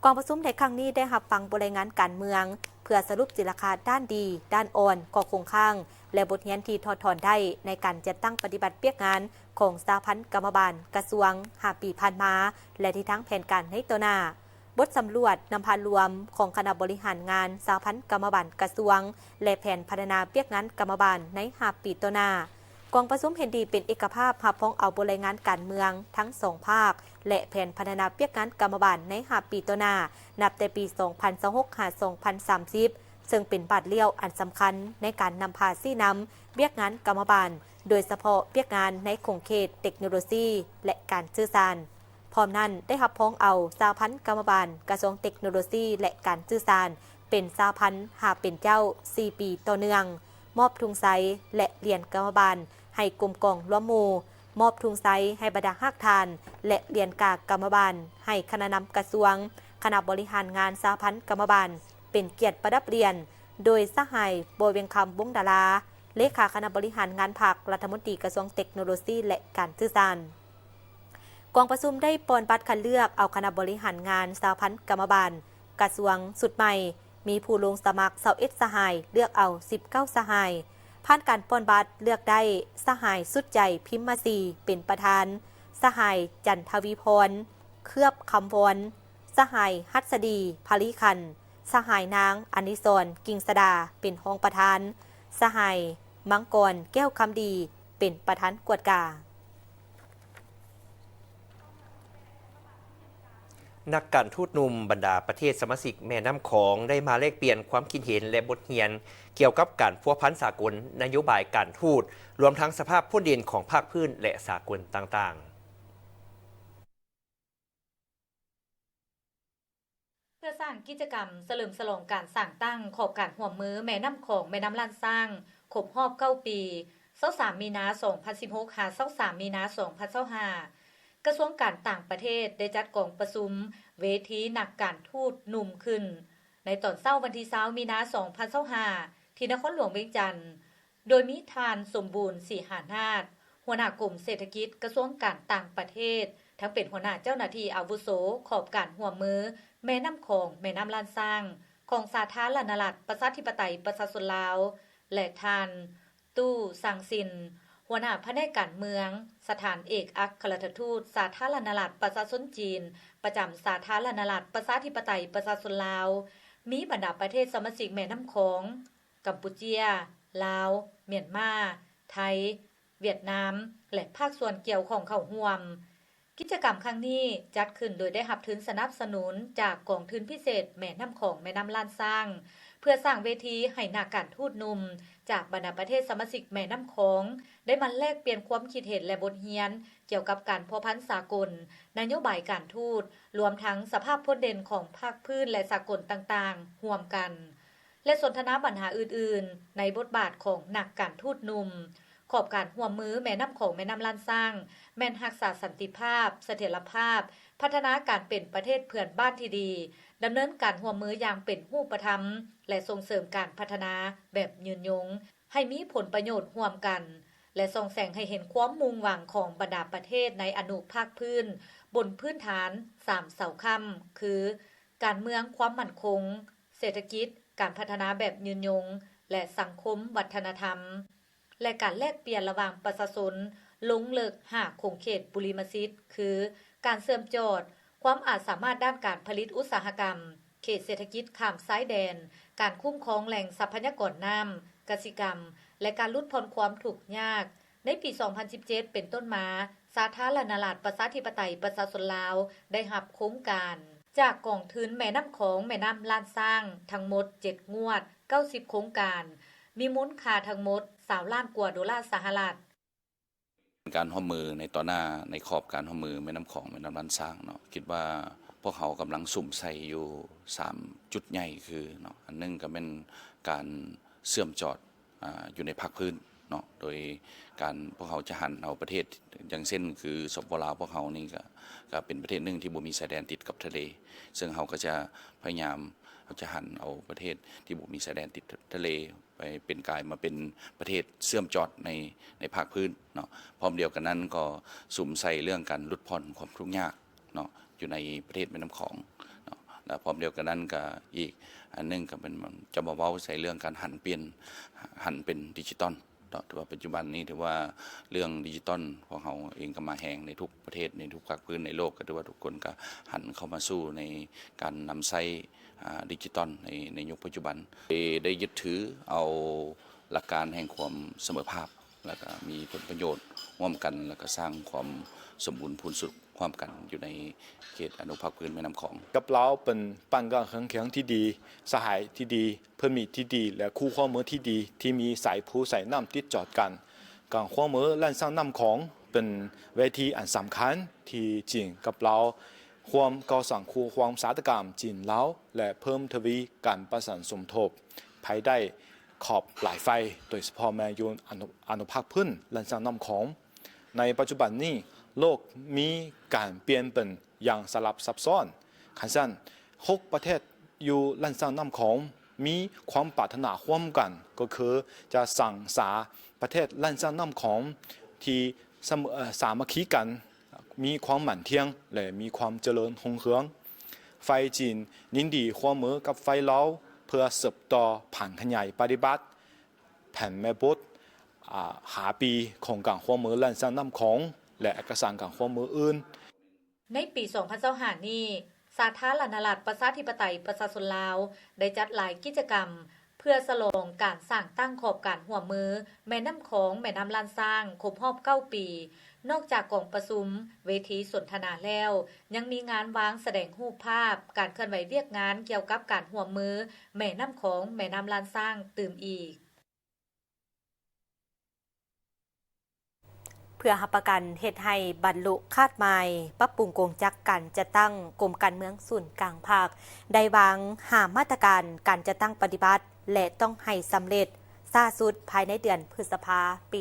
[SPEAKER 2] กองประชุมในครั้งนี้ได้รับฟังบริงานการเมืองเพื่อสรุปจิราคาด้านดีด้านอ่อนก่อคงข้างและบทเรียนที่ถอดถอนได้ในการจัดตั้งปฏิบัติเปียกงานของสหพันธ์กรรมบาลกระทรวง5 ปีผ่านมาและที่ทั้งแผนการในตัวหน้าบทสำรวจนำพารวมของคณะบริหารงานสหพันธ์กรรมบาลกระทรวงและแผนพัฒนาเปียกงานกรรมบาลใน5 ปีตัวหน้ากองประชุมเห็นดีเป็นเอกภาพรับพ้องเอาบริงานการเมืองทั้ง2ภาคและแผนพัฒนาเปียกงานกรรมบาลใน5 ปีตัวหน้านับแต่ปี2026-2030ซึ่งเป็นบาทเลี้ยวอันสำคัญในการนำพาซี่นำเปียกงานกรรมบาลโดยเฉพาะเปียกงานในขงเขตเทคโนโลยีและการสื่อสารพร้อมนั้นได้รับพ้องเอาสหพันธ์กรรมบาลกระทรวงเทคโนโลยีและการสื่อสารเป็นสหพันธ์หาเป็นเจ้า4 ปีต่อเนื่องมอบทุงไซและเหรียญกรรมบาลให้กลุ่มกองร่วมหมู่มอบทุงไซให้บรรดาฮักทานและเหรียญกากกรรมบาลให้คณะนำกระทรวงคณะบริหารงานสหพันธ์กรรมบาลเป็นเกียรติประดับเหรียญโดยสหายป.เวียงคำวงศ์ดาราเลขาคณะบริหารงานภาครัฐมนตรีกระทรวงเทคโนโลยีและการสื่อสารกองประชุมได้ปอนบัตรคัดเลือกเอาคณะบริหารงานสหพันธ์กรรมบาลกระทรวงสุดใหม่มีผู้ลงสมัคร21 สหายเลือกเอา19 สหายผ่านการปอนบัตรเลือกได้สหายสุดใจพิมพ์มาซีเป็นประธานสหายจันทวีพรเคลือบคำพรสหายหัสดีภาริคันสหายนางอนิสรกิ่งสดาเป็นรองประธานสหายมังกรแก้วคำดีเป็นประธานกวดกา
[SPEAKER 1] นักการทูตหนุ่มบรรดาประเทศสมาชิกแม่น้ำของได้มาแลกเปลี่ยนความคิดเห็นและบทเรียนเกี่ยวกับการพัวพันสากลนโยบายการทูตรวมทั้งสภาพผู้เด่นของภาคพื้นและสากลต่างๆ
[SPEAKER 8] เพื่อสร้างกิจกรรมเฉลิมฉลองการสร้างตั้งขอบการห่วมมือแม่น้ำของแม่น้ำลานสร้างครบรอบ9 ปี23มีนา2016หา23มีนา2025กระทรวงการต่างประเทศได้จัดกองประชุมเวทีนักการทูตหนุ่มขึ้นในตอนเช้าวันที่20มีนา2025ที่นครหลวงเวียงจันทน์โดยมีทานสมบูรณ์ศรีหานาถหัวหน้ากรมเศรษฐกิจกระทรวงการต่างประเทศทั้งเป็นหัวหน้าเจ้าหน้าที่อาวุโสขอบการห่วมมือแม่น้ำของแม่น้ำลานสร้างของสาธารณรัฐประชาธิปไตยประชาชนลาวและทานตู้สังสินหัวหน้าแผนกการเมืองสถานเอกอัครราชทูตสาธารณรัฐประชาชนจีนประจำสาธารณรัฐประชาธิปไตยประชาชนลาวมีบรรดาประเทศสมาชิกแม่น้ำของกัมพูเชียลาวเมียนมาไทยเวียดนามและภาคส่วนเกี่ยวของเข้าร่วมกิจกรรมครั้งนี้จัดขึ้นโดยได้รับทุนสนับสนุนจากกองทุนพิเศษแม่น้ำของแม่น้ำลานสร้างเพื่อสร้างเวทีให้นักการทูตหนุ่มจากบรรดาประเทศสมาชิกแม่น้ำของได้มาแลกเปลี่ยนความคิดเห็นและบทเรียนเกี่ยวกับการพัวพันสากลนโยบายการทูตรวมทั้งสภาพพจน์เด่นของภาคพื้นและสากลต่างๆร่วมกันและสนทนาปัญหาอื่นๆในบทบาทของนักการทูตหนุ่มขอบการร่วมมือแม่น้ำของแม่น้ำลานสร้างแม่นรักษาสันติภาพเสถียรภาพพัฒนาการเป็นประเทศเพื่อนบ้านที่ดีดำเนินการร่วมมืออย่างเป็นรูปธรรมและส่งเสริมการพัฒนาแบบยืนยงให้มีผลประโยชน์ร่วมกันและส่องแสงให้เห็นความมุ่งหวังของบรรดาประเทศในอนุภาคพื้นบนพื้นฐาน3เสาค้ำคือการเมืองความมั่นคงเศรษฐกิจการพัฒนาแบบยืนยงและสังคมวัฒนธรรมและการแลกเปลี่ยนระหว่างประชาชนลงเลิก5 คงเขตบุริมสิทธิ์คือการเชื่อมโจทย์ความอาจสามารถด้านการผลิตอุตสาหกรรมเขตเศรษฐกิจข้ามซ้ายแดนการคุ้มครองแหล่งทรัพยากรน้ำกสิกรรมและการลดพ้นความทุกข์ยากในปี 2017 เป็นต้นมาสาธารณรัฐประชาธิปไตยประชาชนลาวได้รับโครงการจากกองทุนแม่น้ำของแม่น้ำลานสร้างทั้งหมด7 งวด90 โครงการมีมูลค่าทั้งหมด20 ล้านกว่าดอลลาร์สหรัฐ
[SPEAKER 9] การร่วมมือในต่อหน้าในขอบการร่วมมือแม่น้ำของแม่น้ำลานสร้างเนาะคิดว่าพวกเขากำลังสุ่มใส่อยู่3 จุดใหญ่คือเนาะอันนึงก็เป็นการเชื่อมจอดอยู่ในภาคพื้นเนาะโดยการพวกเขาจะหันเอาประเทศอย่างเช่นคือสปป.ลาวพวกเขานี่ก็เป็นประเทศหนึ่งที่บ่มีชายแดนติดกับทะเลซึ่งเขาก็จะพยายามเขาจะหันเอาประเทศที่บ่มีชายแดนติดทะเลไปเป็นกลายมาเป็นประเทศเชื่อมจอดในภาคพื้นเนาะพร้อมเดียวกันนั้นก็สุ่มใส่เรื่องการลดผ่อนความทุกข์ยากเนาะอยู่ในประเทศแม่น้ำของเนาะและพร้อมเดียวกันนั้นก็อีกอันนึงก็เป็นจะมาเว้าใส่เรื่องการหันเป็นดิจิตอลถือว่าปัจจุบันนี้ถือว่าเรื่องดิจิตอลของเราเองก็มาแหงในทุกประเทศในทุกภาคพื้นในโลกก็ถือว่าทุกคนก็หันเข้ามาสู้ในการนำใช้ดิจิตอลในยุคปัจจุบันได้ยึดถือเอาหลักการแห่งความเสมอภาคแล้วก็มีผลประโยชน์ร่วมกันแล้วก็สร้างความสมบูรณ์พูนสุดความกันอยู่ในเขตอนุภาคพื้นแม่น้ำของ
[SPEAKER 10] กับเราเป็นปันกลางแข็งที่ดีสหายที่ดีเพื่อนมีที่ดีและคู่ข้อมือที่ดีที่มีสายผู้สายน้ำติดจอดกันการข้อมือแล่นสร้างน้ำของเป็นเวทีอันสำคัญที่จีนกับเราความก่อสร้างคู่ความสาธกรรมจีนแล้วและเพิ่มทวีการประสานสมทบภายได้ขอบหลายไฟโดยเฉพาะแม่ยนอนุภาคพื้นแล่นสร้างน้ำของในปัจจุบันนี้โลกมีการเปลี่ยนเป็นอย่างสลับซับซ้อนขันสั้น6 ประเทศอยู่แล่นสร้างน้ำของมีความปรารถนาร่วมกันก็คือจะสั่งสาประเทศแล่นสร้างน้ำของที่สามัคคีกันมีความหมั่นเที่ยงและมีความเจริญรุ่งเรืองไฟจีนยินดีร่วมมือกับไฟลาวเพื่อสืบต่อผ่านขยายปฏิบัติแผ่นแม่บดหาปีของการร่วมมือแล่นสร้างน้ำของและเอกสารการร่วมมืออื่น
[SPEAKER 8] ในปี 2025 นี้สาธารณรัฐประชาธิปไตยประชาชนลาวได้จัดหลายกิจกรรมเพื่อฉลองการสร้างตั้งขอบการร่วมมือแม่น้ำของแม่น้ำลานสร้างครบรอบ9 ปี นอกจากกองประชุมเวทีสนทนาแล้วยังมีงานวางแสดงรูปภาพการเคลื่อนไหวเวียกงานเกี่ยวกับการร่วมมือแม่น้ำของแม่น้ำลานสร้างตื่มอีก
[SPEAKER 2] เพื่อรับประกันเฮ็ดให้บรรลุคาดหมายปรับปรุงกงจักการจะตั้งกรมการเมืองศูนย์กลางภาคได้วาง5มาตรการการจะตั้งปฏิบัติและต้องให้สำเร็จซ่าสุดภายในเดือนพฤษภาปี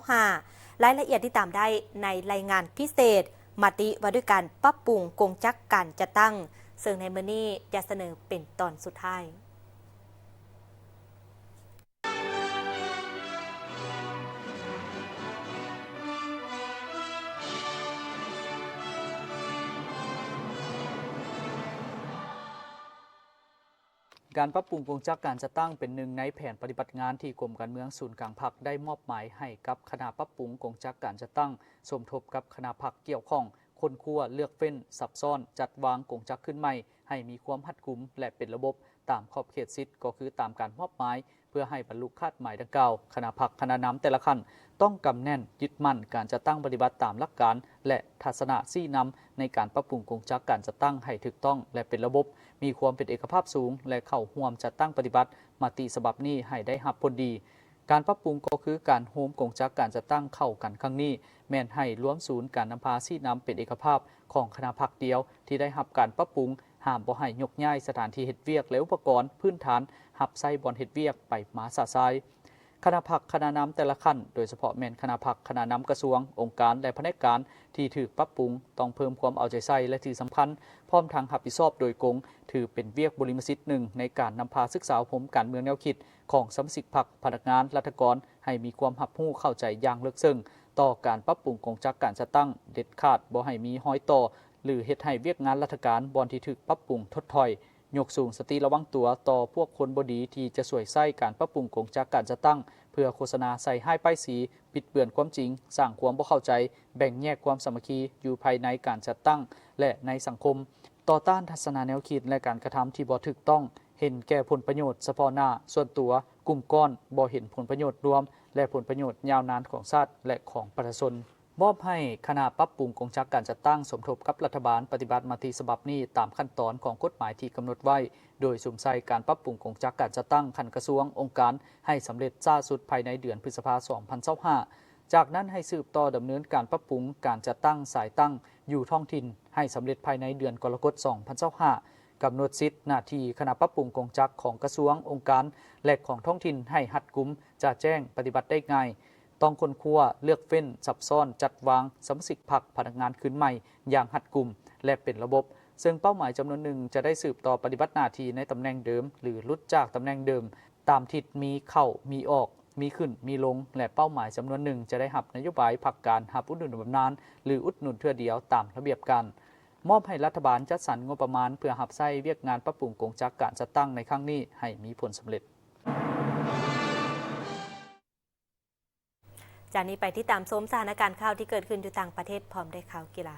[SPEAKER 2] 2025รายละเอียดที่ตามได้ในรายงานพิเศษมติว่าด้วยการปรับปรุงกงจักการจะตั้งซึ่งในมื้อนี้จะเสนอเป็นตอนสุดท้าย
[SPEAKER 11] การปรับปรุงกงจักการจัดตั้งเป็นหนึ่งในแผนปฏิบัติงานที่กรมการเมืองศูนย์กลางพรรคได้มอบหมายให้กับคณะปรับปรุงกงจักการจัดตั้งสมทบกับคณะพรรคเกี่ยวข้องคนคั่วเลือกเฟ้นซับซ้อนจัดวางกงจักขึ้นใหม่ให้มีความรัดกุมและเป็นระบบตามขอบเขตสิทธิ์ก็คือตามการมอบหมายเพื่อให้บรรลุคาดหมายดังกล่าวคณะพรรคคณะนำแต่ละขั้นต้องกำแน่นยึดมั่นการจัดตั้งปฏิบัติตามหลักการและทัศนะซี่นำในการปรับปรุงกงจักการจัดตั้งให้ถูกต้องและเป็นระบบมีความเป็นเอกภาพสูงและเข้าร่วมจัดตั้งปฏิบัติมติฉบับนี้ให้ได้รับผลดีการปรับปรุงก็คือการโฮมกงจักการจัดตั้งเข้ากันครั้งนี้แม่นให้รวมศูนย์การนำพาซี่นำเป็นเอกภาพของคณะพรรคเดียวที่ได้รับการปรับปรุงห้ามบ่ให้ยกย้ายสถานที่เฮ็ดเวียกและอุปกรณ์พื้นฐานหับใส่บ่อนเฮ็ดเวียกไปมาซาซายคณะพรรคคณะนำแต่ละขั้นโดยเฉพาะแม่นคณะพรรคคณะนำกระทรวงองค์การและแผนกการที่ถูกปรับปรุงต้องเพิ่มความเอาใจใส่และที่สำคัญพร้อมทางรับผิดชอบโดยกงถือเป็นเวียกบริมสิทธิ์หนึ่งในการนำพาศึกษาผมการเมืองแนวคิดของสมาชิกพรรคพนักงานรัฐกรให้มีความรับรู้เข้าใจอย่างลึกซึ้งต่อการปรับปรุงกงจักการจัดตั้งเด็ดขาดบ่ให้มีห้อยต่อหรือเฮ็ดให้เวียกงานราชการบ่อนที่ถูกปรับปรุงถดถอยยกสูงสติระวังตัวต่อพวกคนบ่ดีที่จะสวยไส้การปรับปรุงกงจักการจัดตั้งเพื่อโฆษณาใส่ให้ป้ายสีปิดเบือนความจริงสร้างความบ่เข้าใจแบ่งแยกความสามัคคีอยู่ภายในการจัดตั้งและในสังคมต่อต้านทัศนแนวคิดและการกระทำที่บ่ถูกต้องเห็นแก่ผลประโยชน์เฉพาะหน้าส่วนตัวกลุ่มก้อนบ่เห็นผลประโยชน์รวมและผลประโยชน์ยาวนานของชาติและของประชาชนมอบให้คณะปรับปรุงกงจักการจัดตั้งสมทบกับรัฐบาลปฏิบัติมติฉบับนี้ตามขั้นตอนของกฎหมายที่กำหนดไว้โดยสุ่มใส่การปรับปรุงกงจักการจัดตั้งคันกระทรวงองค์การให้สำเร็จช้าสุดภายในเดือนพฤษภาคม 2025จากนั้นให้สืบต่อดำเนินการปรับปรุงการจัดตั้งสายตั้งอยู่ท้องถิ่นให้สำเร็จภายในเดือนกรกฎาคม 2025กำหนดสิทธิหน้าที่คณะปรับปรุงกงจักของกระทรวงองค์การและของท้องถิ่นให้หัดกุมจะแจ้งปฏิบัติได้ง่ายต้องคนคั่วเลือกเฟ้นซับซ้อนจัดวางสมาชิกพรรคพนักงานขึ้นใหม่อย่างหัดกุมและเป็นระบบซึ่งเป้าหมายจำนวนหนึ่งจะได้สืบต่อปฏิบัติหน้าที่ในตำแหน่งเดิมหรือลุดจากตำแหน่งเดิมตามทิศมีเข้ามีออกมีขึ้นมีลงและเป้าหมายจำนวนหนึ่งจะได้หับนโยบายผลักการหับอุดหนุนบำนาญหรืออุดหนุนเทื่อเดียวตามระเบียบการมอบให้รัฐบาลจัดสรรงบประมาณเพื่อหับใช้เวียกงานปรับปรุงกงจักการจัดตั้งในครั้งนี้ให้มีผลสำเร็จ
[SPEAKER 2] จากนี้ไปที่ตามชมสถานการณ์ข่าวที่เกิดขึ้นอยู่ต่างประเทศพร้อมด้วยข่าวกีฬา